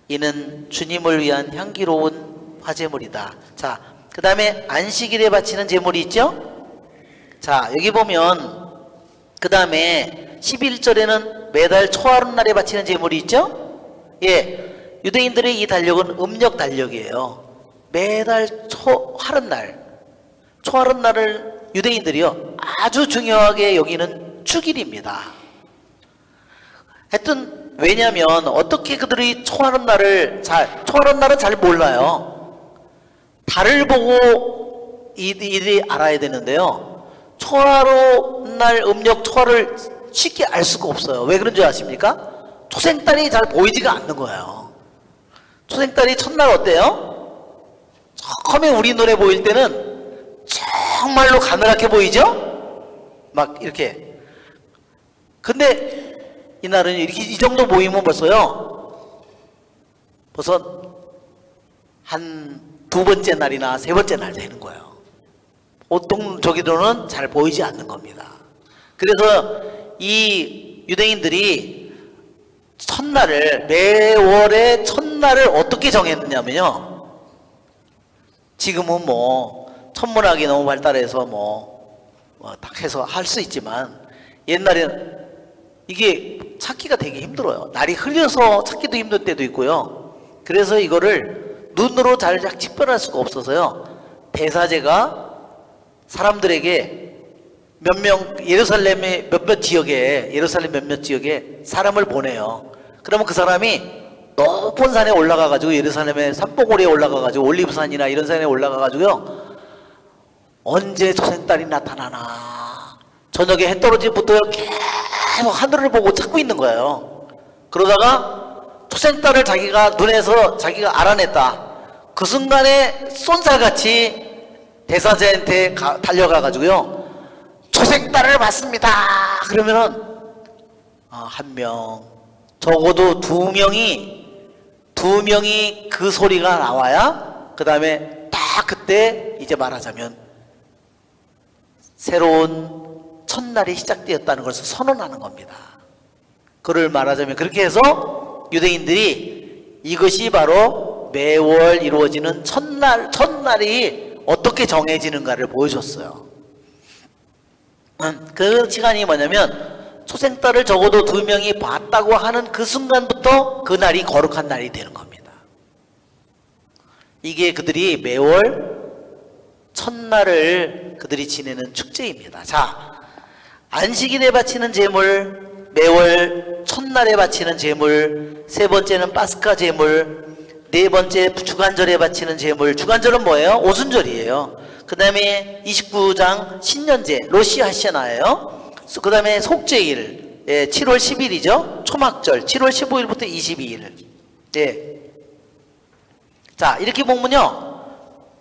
이는 주님을 위한 향기로운 화제물이다. 자, 그 다음에 안식일에 바치는 제물이 있죠? 자, 여기 보면 그 다음에 11절에는 매달 초하룻날에 바치는 제물이 있죠? 예, 유대인들의 이 달력은 음력 달력이에요. 매달 초하룻날, 초하룻날을 유대인들이요 아주 중요하게 여기는 축일입니다. 하여튼 왜냐하면 어떻게 그들이 초하룻날은 잘 몰라요. 달을 보고 이들이 알아야 되는데요. 초하룻날 음력 초하를 쉽게 알 수가 없어요. 왜 그런 줄 아십니까? 초생달이 잘 보이지가 않는 거예요. 초생달이 첫날 어때요? 처음에 우리 눈에 보일 때는 정말로 가늘하게 보이죠? 막 이렇게. 근데 이날은 이렇게 이 정도 모이면 벌써 한 두 번째 날이나 세 번째 날 되는 거예요. 보통 저기로는 잘 보이지 않는 겁니다. 그래서 이 유대인들이 첫날을, 매월의 첫날을 어떻게 정했느냐면요, 지금은 뭐 천문학이 너무 발달해서 딱 해서 할 수 있지만 옛날에는 이게 찾기가 되게 힘들어요. 날이 흘려서 찾기도 힘든 때도 있고요. 그래서 이거를 눈으로 잘 식별할 수가 없어서요, 대사제가 사람들에게 예루살렘의 몇몇 지역에 사람을 보내요. 그러면 그 사람이 높은 산에 올라가 가지고, 예루살렘의 산봉우리에 올라가 가지고, 올리브산이나 이런 산에 올라가 가지고요, 언제 초생달이 나타나나, 저녁에 해 떨어지부터 계속 하늘을 보고 찾고 있는 거예요. 그러다가 초생달을 자기가 눈에서 자기가 알아냈다. 그 순간에 쏜살같이 대사제한테 달려가 가지고요, 초생달을 봤습니다. 그러면은 한 명, 적어도 두 명이 그 소리가 나와야 그 다음에 딱 그때 이제 말하자면 새로운 첫날이 시작되었다는 것을 선언하는 겁니다. 그를 말하자면 그렇게 해서 유대인들이 이것이 바로 매월 이루어지는 첫날이 어떻게 정해지는가를 보여줬어요. 그 시간이 뭐냐면 초생달을 적어도 두 명이 봤다고 하는 그 순간부터 그 날이 거룩한 날이 되는 겁니다. 이게 그들이 매월 첫날을 그들이 지내는 축제입니다. 자, 안식일에 바치는 제물, 매월 첫날에 바치는 제물, 세 번째는 파스카 제물, 네 번째 주간절에 바치는 제물. 주간절은 뭐예요? 오순절이에요. 그 다음에 29장 신년제 로시 하시나예요. 그 다음에 속죄일, 7월 10일이죠. 초막절 7월 15일부터 22일. 예. 자, 이렇게 보면요,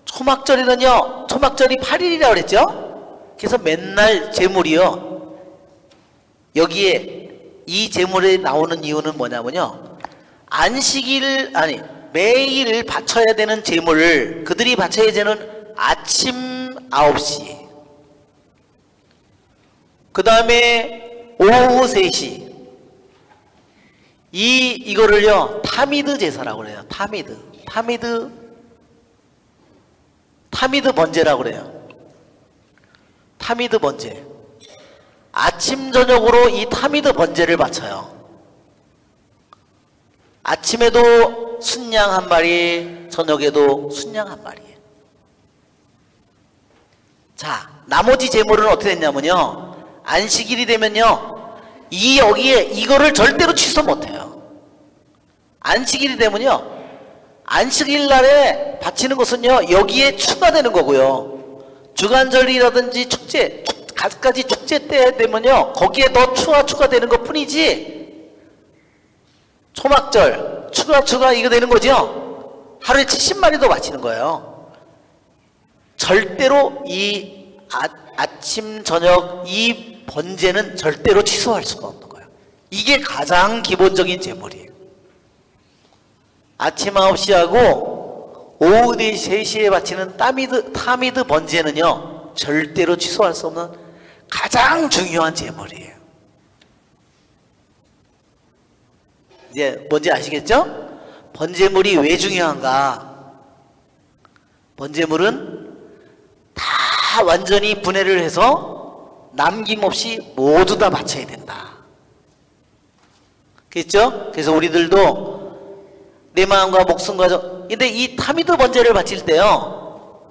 초막절이 8일이라고 그랬죠. 그래서 맨날 제물이요, 여기에 이 제물에 나오는 이유는 뭐냐면요, 매일 바쳐야 되는 제물을 그들이 바쳐야 되는 아침 9시, 그 다음에 오후 3시, 이거를요 타미드 제사라고 그래요. 타미드 번제라고 그래요. 타미드 번제. 아침 저녁으로 이 타미드 번제를 바쳐요. 아침에도 순양 한 마리, 저녁에도 순양 한 마리. 자, 나머지 제물은 어떻게 됐냐면요, 안식일이 되면요, 여기에 이거를 절대로 취소 못해요. 안식일이 되면요, 안식일 날에 바치는 것은요, 여기에 추가되는 거고요. 주간절이라든지 축제, 갖가지 축제 때 되면요, 거기에 더 추가되는 것 뿐이지, 초막절, 추가 이거 되는 거죠? 하루에 70마리도 바치는 거예요. 절대로 아침, 저녁 이 번제는 절대로 취소할 수가 없는 거예요. 이게 가장 기본적인 제물이에요. 아침 9시하고 오후 3시에 바치는 타미드 번제는요, 절대로 취소할 수 없는 가장 중요한 제물이에요. 이제 뭔지 아시겠죠? 번제물이 왜 중요한가? 번제물은 다 완전히 분해를 해서 남김없이 모두 다 바쳐야 된다. 그렇죠? 그래서 우리들도 내 마음과 목숨과 근데 이 타미드 번제를 바칠 때요,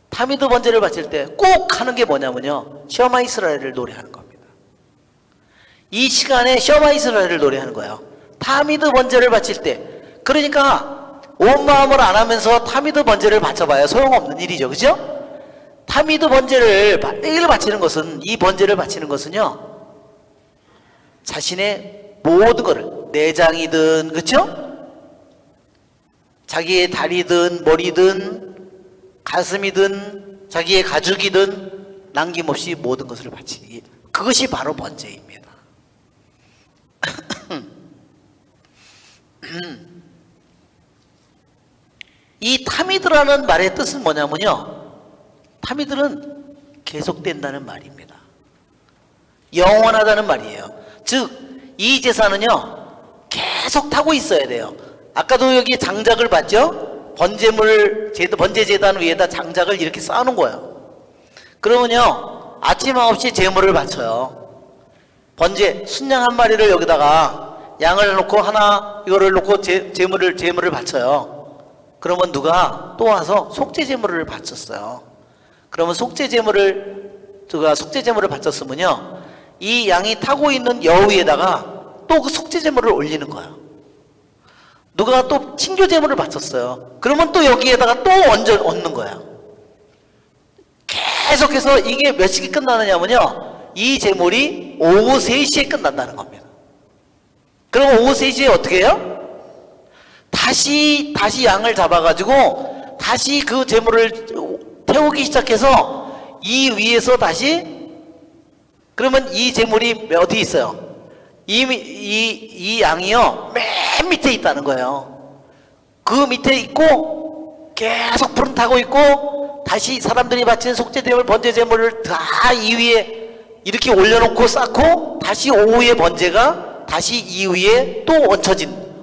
타미드 번제를 바칠 때 꼭 하는 게 뭐냐면요, 셔마 이스라엘을 노래하는 겁니다. 이 시간에 셔마 이스라엘을 노래하는 거예요. 타미드 번제를 바칠 때. 그러니까 온 마음을 안 하면서 타미드 번제를 바쳐봐야 소용없는 일이죠. 그죠? 타미드 번제를 매일 바치는 것은, 이 번제를 바치는 것은요, 자신의 모든 거를, 내장이든, 그쵸? 자기의 다리든 머리든 가슴이든 자기의 가죽이든 남김없이 모든 것을 바치기, 그것이 바로 번제입니다. 이 타미드라는 말의 뜻은 뭐냐면요, 타미드는 계속된다는 말입니다. 영원하다는 말이에요. 즉 이 제사는요 계속 타고 있어야 돼요. 아까도 여기 장작을 봤죠? 번제 제단 위에다 장작을 이렇게 쌓아놓은 거예요. 그러면요 아침 9시에 제물을 바쳐요. 번제 순양 한 마리를 여기다가 양을 놓고 이거를 놓고 제물을 바쳐요. 그러면 누가 또 와서 속죄 제물을 바쳤어요. 그러면 속죄 제물을 바쳤으면요, 이 양이 타고 있는 여 위에다가 또 그 속죄 제물을 올리는 거예요. 누가 또 친교 제물을 바쳤어요. 그러면 또 여기에다가 또 얹는 거예요. 계속해서 이게 몇 시에 끝나느냐면요, 이 제물이 오후 3시에 끝난다는 겁니다. 그럼 오후 3시에 어떻게 해요? 다시 양을 잡아가지고 다시 그 제물을 태우기 시작해서 이 위에서 다시, 그러면 이 제물이 어디 있어요? 이 양이요 맨 밑에 있다는 거예요. 그 밑에 있고 계속 불은 타고 있고, 다시 사람들이 바치는 속죄 제물, 번제 제물을 다 이 위에 이렇게 올려놓고 쌓고, 다시 오후에 번제가 다시 이 위에 또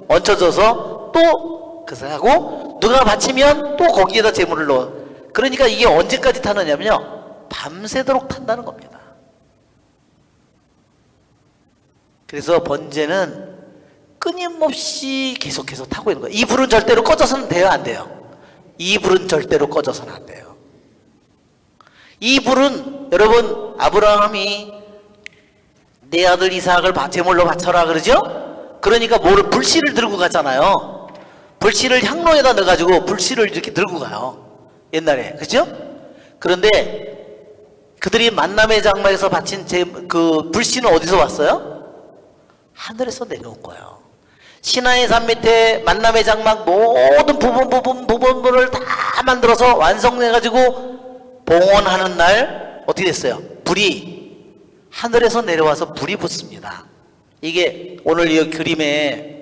얹혀져서 또 그것을 하고, 누가 바치면 또 거기에다 제물을 넣어. 그러니까 이게 언제까지 타느냐면요, 밤새도록 탄다는 겁니다. 그래서 번제는 끊임없이 계속해서 타고 있는 거예요. 이 불은 절대로 꺼져서는 돼요, 안 돼요? 이 불은 절대로 꺼져서는 안 돼요. 이 불은, 여러분, 아브라함이 내 아들 이삭을 제물로 바쳐라 그러죠? 그러니까 불씨를 들고 가잖아요. 불씨를 향로에다 넣어가지고 불씨를 이렇게 들고 가요, 옛날에. 그죠? 그런데 그들이 만남의 장막에서 바친 그 불씨는 어디서 왔어요? 하늘에서 내려온 거예요. 시나이 산 밑에 만남의 장막 모든 부분을 다 만들어서 완성해가지고 봉헌하는 날 어떻게 됐어요? 불이 하늘에서 내려와서 불이 붙습니다. 이게 오늘 이 그림에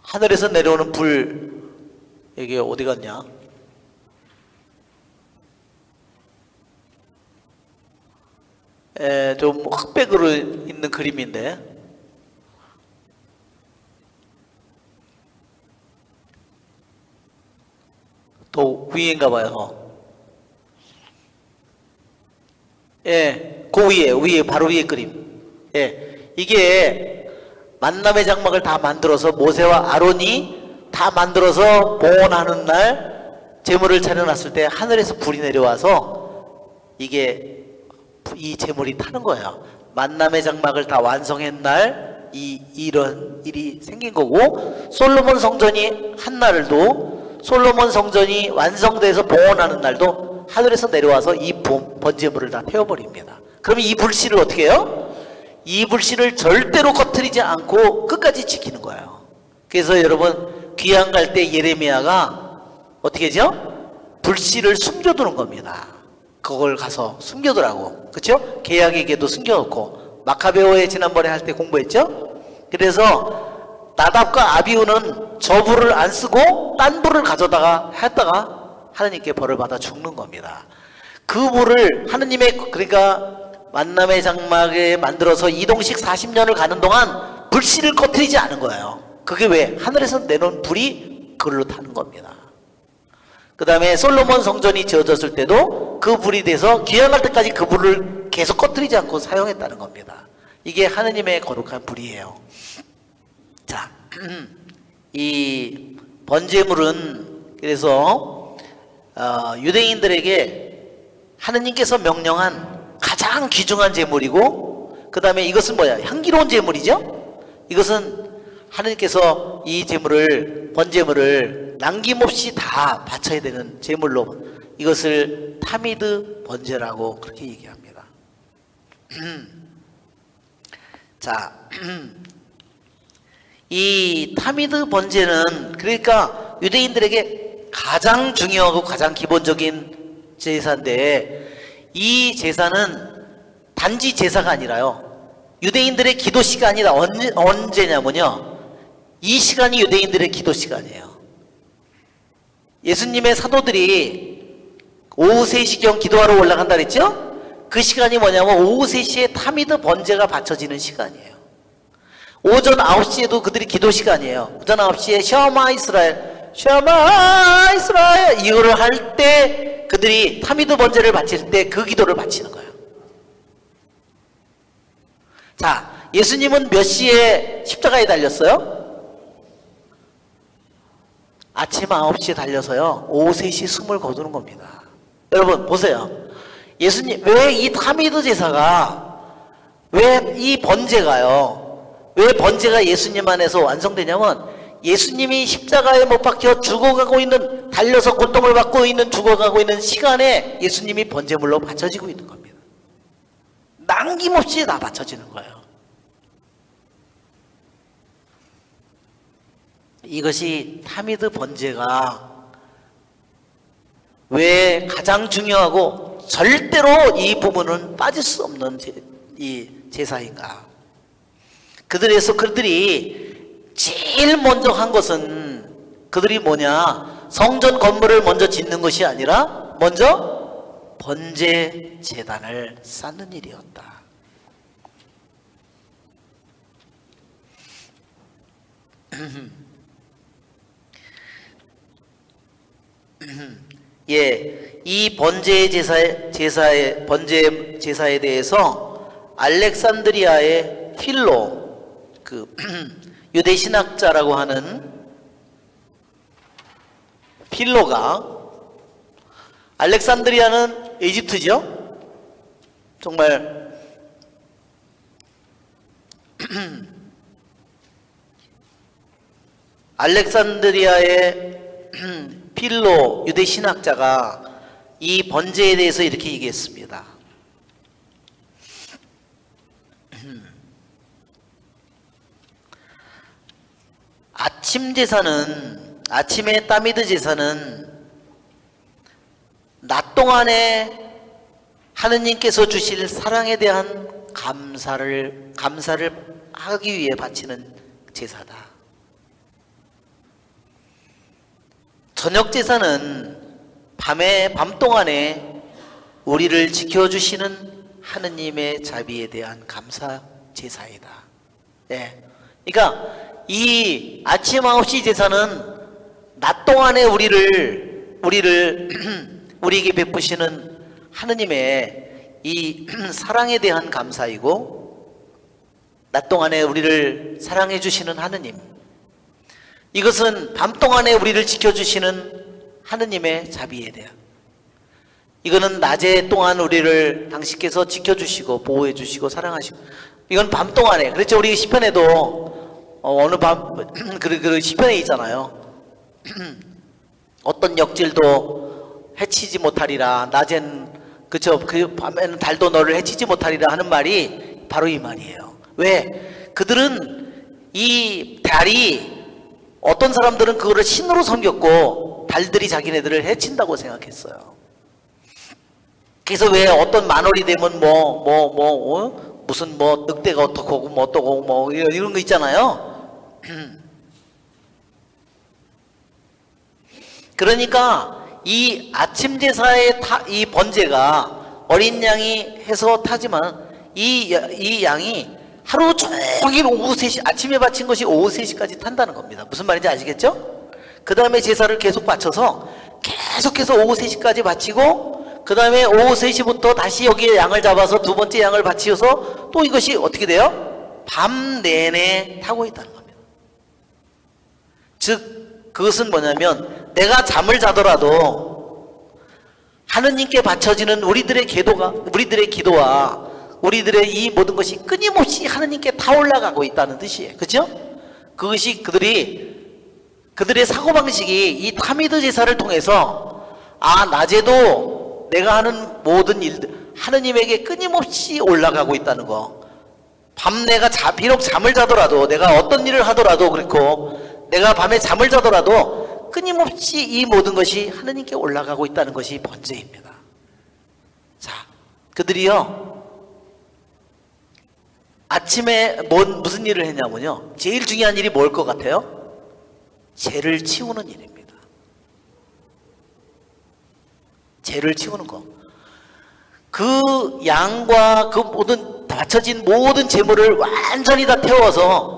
하늘에서 내려오는 불, 이게 어디 갔냐? 좀 흑백으로 있는 그림인데, 또 위인가 봐요. 예, 그 위에 바로 위에 그림. 예, 이게 만남의 장막을 다 만들어서 모세와 아론이 다 만들어서 봉헌하는 날 제물을 차려놨을 때 하늘에서 불이 내려와서 이게 이 제물이 타는 거예요. 만남의 장막을 다 완성한 날 이런 일이 생긴 거고, 솔로몬 성전이 한 날도, 솔로몬 성전이 완성돼서 봉헌하는 날도 하늘에서 내려와서 이 번제물을 다 태워버립니다. 그러면 이 불씨를 어떻게 해요? 이 불씨를 절대로 꺼트리지 않고 끝까지 지키는 거예요. 그래서 여러분 귀양 갈 때 예레미야가 어떻게 하죠? 불씨를 숨겨두는 겁니다. 그걸 가서 숨겨두라고. 그렇죠? 계약에게도 숨겨놓고 마카베오에 지난번에 할 때 공부했죠? 그래서 나답과 아비후는 저 불을 안 쓰고 딴 불을 가져다가 했다가 하나님께 벌을 받아 죽는 겁니다. 그 불을 하나님의 그러니까 만남의 장막에 만들어서 이동식 40년을 가는 동안 불씨를 꺼트리지 않은 거예요. 그게 왜? 하늘에서 내놓은 불이 그걸로 타는 겁니다. 그 다음에 솔로몬 성전이 지어졌을 때도 그 불이 돼서 귀향할 때까지 그 불을 계속 꺼트리지 않고 사용했다는 겁니다. 이게 하느님의 거룩한 불이에요. 자, 이 번제물은 그래서 유대인들에게 하느님께서 명령한 가장 귀중한 제물이고, 그 다음에 이것은 뭐야? 향기로운 제물이죠? 이것은 하느님께서 이 제물을, 번제물을 남김없이 다 바쳐야 되는 제물로, 이것을 타미드 번제라고 그렇게 얘기합니다. 자, 이 타미드 번제는 그러니까 유대인들에게 가장 중요하고 가장 기본적인 제사인데, 이 제사는 단지 제사가 아니라요, 유대인들의 기도 시간이 언제냐면요, 이 시간이 유대인들의 기도 시간이에요. 예수님의 사도들이 오후 3시경 기도하러 올라간다 그랬죠? 그 시간이 뭐냐면 오후 3시에 타미드 번제가 바쳐지는 시간이에요. 오전 9시에도 그들이 기도 시간이에요. 오전 9시에 셔마 이스라엘, 셔마 이스라엘 이거를 할 때 그들이 타미드 번제를 바칠 때 그 기도를 바치는 거예요. 자, 예수님은 몇 시에 십자가에 달렸어요? 아침 9시에 달려서요, 오후 3시 숨을 거두는 겁니다. 여러분 보세요. 예수님, 왜 이 타미드 제사가, 왜 이 번제가요, 왜 번제가 예수님 안에서 완성되냐면, 예수님이 십자가에 못 박혀 죽어가고 있는, 달려서 고통을 받고 있는, 죽어가고 있는 시간에 예수님이 번제물로 바쳐지고 있는 겁니다. 남김없이 다 바쳐지는 거예요. 이것이 타미드 번제가 왜 가장 중요하고 절대로 이 부분은 빠질 수 없는 이 제사인가. 그들이 제일 먼저 한 것은, 그들이 뭐냐, 성전 건물을 먼저 짓는 것이 아니라 먼저 번제 제단을 쌓는 일이었다. 예, 이 번제 제사에 대해서 알렉산드리아의 필로, 그 유대 신학자라고 하는 필로가, 알렉산드리아는 이집트죠. 정말 알렉산드리아의 필로 유대 신학자가 이 번제에 대해서 이렇게 얘기했습니다. 아침 제사는, 아침의 타미드 제사는 낮 동안에 하느님께서 주실 사랑에 대한 감사를 하기 위해 바치는 제사다. 저녁 제사는 밤 동안에 우리를 지켜주시는 하느님의 자비에 대한 감사 제사이다. 네. 그러니까 이 아침 9시 제사는 낮 동안에 우리에게 베푸시는 하느님의 이 사랑에 대한 감사이고, 낮 동안에 우리를 사랑해 주시는 하느님, 이것은 밤 동안에 우리를 지켜주시는 하느님의 자비에 대한, 이거는 낮에 동안 우리를 당신께서 지켜주시고 보호해 주시고 사랑하시고, 이건 밤 동안에. 그렇죠. 우리 시편에도 어느 밤 그 시편에 있잖아요. 어떤 역질도 해치지 못하리라, 낮엔, 그쵸, 그 밤에는 달도 너를 해치지 못하리라 하는 말이 바로 이 말이에요. 왜? 그들은 이 달이 어떤 사람들은 그거를 신으로 섬겼고 달들이 자기네들을 해친다고 생각했어요. 그래서 왜 어떤 만월이 되면 무슨 늑대가 어떻고 뭐 어떠고 뭐 이런 거 있잖아요. 그러니까 이 아침 제사의 이 번제가 어린 양이 해서 타지만 이 양이 하루 종일 오후 3시 아침에 바친 것이 오후 3시까지 탄다는 겁니다. 무슨 말인지 아시겠죠? 그 다음에 제사를 계속 바쳐서 계속해서 오후 3시까지 바치고 그 다음에 오후 3시부터 다시 여기에 양을 잡아서 두 번째 양을 바치어서 또 이것이 어떻게 돼요? 밤 내내 타고 있다는 겁니다. 즉 그것은 뭐냐면 내가 잠을 자더라도 하느님께 바쳐지는 우리들의 기도와 우리들의 이 모든 것이 끊임없이 하느님께 타올라가고 있다는 뜻이에요. 그죠? 그것이 그들의 사고방식이 이 타미드 제사를 통해서 낮에도 내가 하는 모든 일들 하느님에게 끊임없이 올라가고 있다는 거. 밤 내가 비록 잠을 자더라도 내가 어떤 일을 하더라도 그렇고 내가 밤에 잠을 자더라도 끊임없이 이 모든 것이 하느님께 올라가고 있다는 것이 번제입니다. 자, 그들이요 아침에 무슨 일을 했냐면요 제일 중요한 일이 뭘 것 같아요? 죄를 치우는 일입니다. 죄를 치우는 거. 그 양과 그 모든 바쳐진 모든 제물을 완전히 다 태워서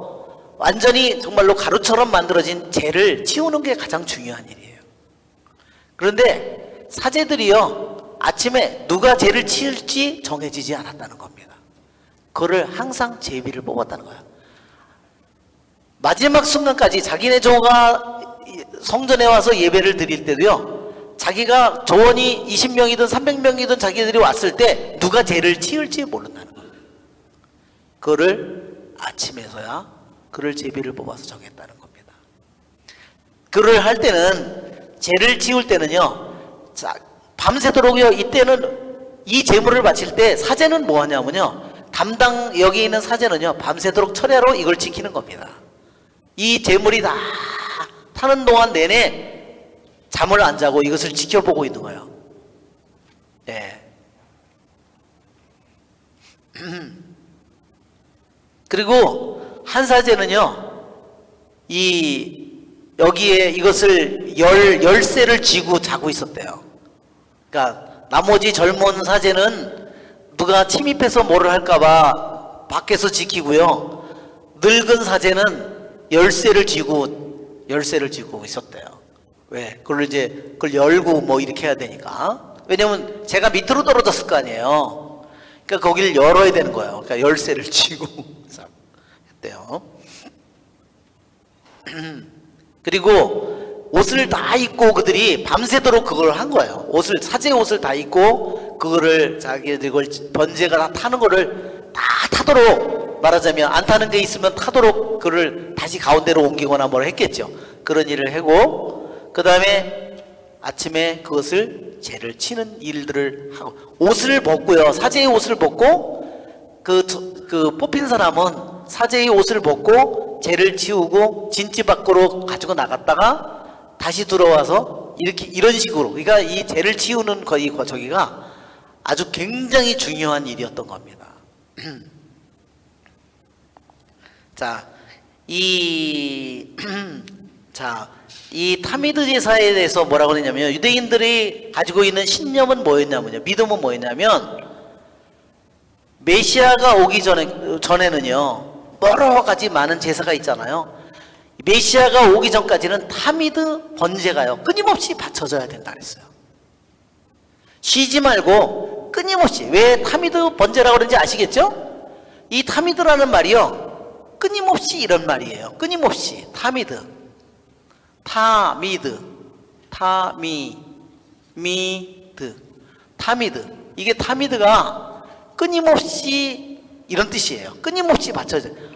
완전히 정말로 가루처럼 만들어진 죄를 치우는 게 가장 중요한 일이에요. 그런데 사제들이요 아침에 누가 죄를 치울지 정해지지 않았다는 겁니다. 그거를 항상 제비를 뽑았다는 거예요. 마지막 순간까지 자기네 조가 성전에 와서 예배를 드릴 때도요 자기가 조원이 20명이든 300명이든 자기들이 왔을 때 누가 죄를 치울지 모른다는 거예요. 그거를 아침에서야 그를 제비를 뽑아서 정했다는 겁니다. 그를 할 때는 죄를 치울 때는요 밤새도록요 이때는 이 제물을 바칠 때 사제는 뭐 하냐면요 여기 있는 사제는요 밤새도록 철야로 이걸 지키는 겁니다. 이 제물이 다 타는 동안 내내 잠을 안 자고 이것을 지켜보고 있는 거예요. 네. 그리고 한 사제는요 여기에 이것을 열쇠를 쥐고 자고 있었대요. 그러니까 나머지 젊은 사제는 누가 침입해서 뭐를 할까봐 밖에서 지키고요. 늙은 사제는 열쇠를 쥐고 있었대요. 왜? 그걸 열고 뭐 이렇게 해야 되니까. 왜냐면 제가 밑으로 떨어졌을 거 아니에요. 그러니까 거기를 열어야 되는 거예요. 그러니까 열쇠를 쥐고 했대요. 그리고 옷을 다 입고 그들이 밤새도록 그걸 한 거예요. 사제 옷을 다 입고 그거를 자기들 번제가 다 타는 거를 다 타도록 말하자면 안 타는 게 있으면 타도록 그를 다시 가운데로 옮기거나 뭘 했겠죠. 그런 일을 하고 그 다음에 아침에 그것을 죄를 치는 일들을 하고 옷을 벗고요. 사제의 옷을 벗고 그 뽑힌 사람은 사제의 옷을 벗고 죄를 치우고 진지 밖으로 가지고 나갔다가 다시 들어와서 이런 식으로 그러니까 이 죄를 치우는 저기가 아주 굉장히 중요한 일이었던 겁니다. 자, 이 타미드 제사에 대해서 뭐라고 그러냐면 유대인들이 가지고 있는 신념은 뭐였냐면요. 믿음은 뭐였냐면 메시아가 오기 전에는요. 여러 가지 많은 제사가 있잖아요. 메시아가 오기 전까지는 타미드 번제가요. 끊임없이 바쳐져야 된다 그랬어요. 쉬지 말고 끊임없이. 왜 타미드 번제라고 그러는지 아시겠죠? 이 타미드라는 말이요. 끊임없이 이런 말이에요. 끊임없이. 타미드. 타미드. 이게 타미드가 끊임없이 이런 뜻이에요. 끊임없이 받쳐져요.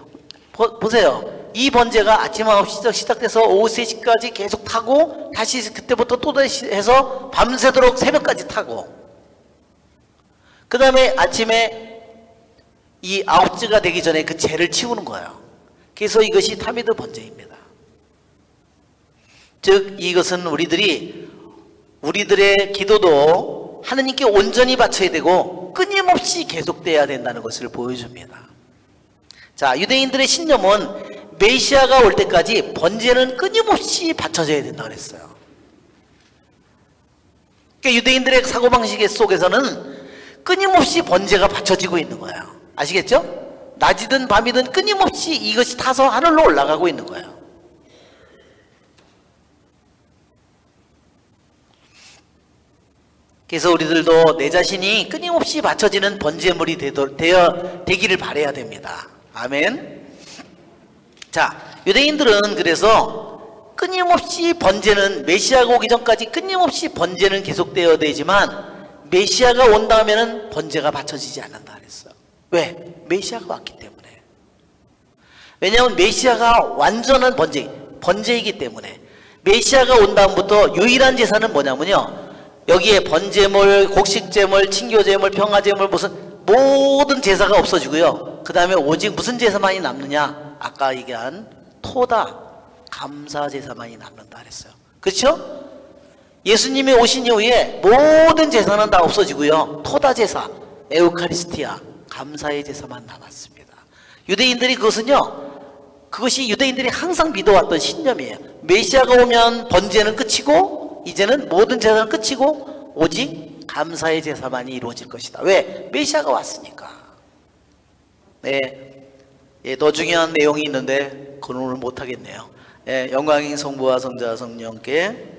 보세요. 이 번제가 아침 9시 시작돼서 오후 3시까지 계속 타고 다시 그때부터 또 다시 해서 밤새도록 새벽까지 타고 그 다음에 아침에 이 아홉째가 되기 전에 그 죄를 치우는 거예요. 그래서 이것이 타미드 번제입니다. 즉 이것은 우리들의 기도도 하느님께 온전히 바쳐야 되고 끊임없이 계속돼야 된다는 것을 보여줍니다. 자, 유대인들의 신념은 메시아가 올 때까지 번제는 끊임없이 바쳐져야 된다고 그랬어요. 그러니까 유대인들의 사고방식 속에서는 끊임없이 번제가 바쳐지고 있는 거예요. 아시겠죠? 낮이든 밤이든 끊임없이 이것이 타서 하늘로 올라가고 있는 거예요. 그래서 우리들도 내 자신이 끊임없이 바쳐지는 번제물이 되기를 바라야 됩니다. 아멘. 자, 유대인들은 그래서 끊임없이 번제는 메시아가 오기 전까지 끊임없이 번제는 계속되어야 되지만 메시아가 온다 하면은 번제가 바쳐지지 않는다 그랬어요. 왜? 메시아가 왔기 때문에. 왜냐하면 메시아가 완전한 번제이기 때문에. 메시아가 온 다음부터 유일한 제사는 뭐냐면요, 여기에 번제물, 곡식제물, 친교제물, 평화제물, 모든 제사가 없어지고요. 그 다음에 오직 무슨 제사만이 남느냐? 아까 얘기한 토다, 감사제사만이 남는다 그랬어요. 그렇죠? 예수님이 오신 이후에 모든 제사는 다 없어지고요. 토다 제사, 에우카리스티아, 감사의 제사만 남았습니다. 유대인들이 그것이 유대인들이 항상 믿어왔던 신념이에요. 메시아가 오면 번제는 끝이고 이제는 모든 제사는 끝이고 오직 감사의 제사만이 이루어질 것이다. 왜? 메시아가 왔으니까. 네, 더 중요한 내용이 있는데 그건 오늘 못하겠네요. 네, 영광인 성부와 성자와 성령께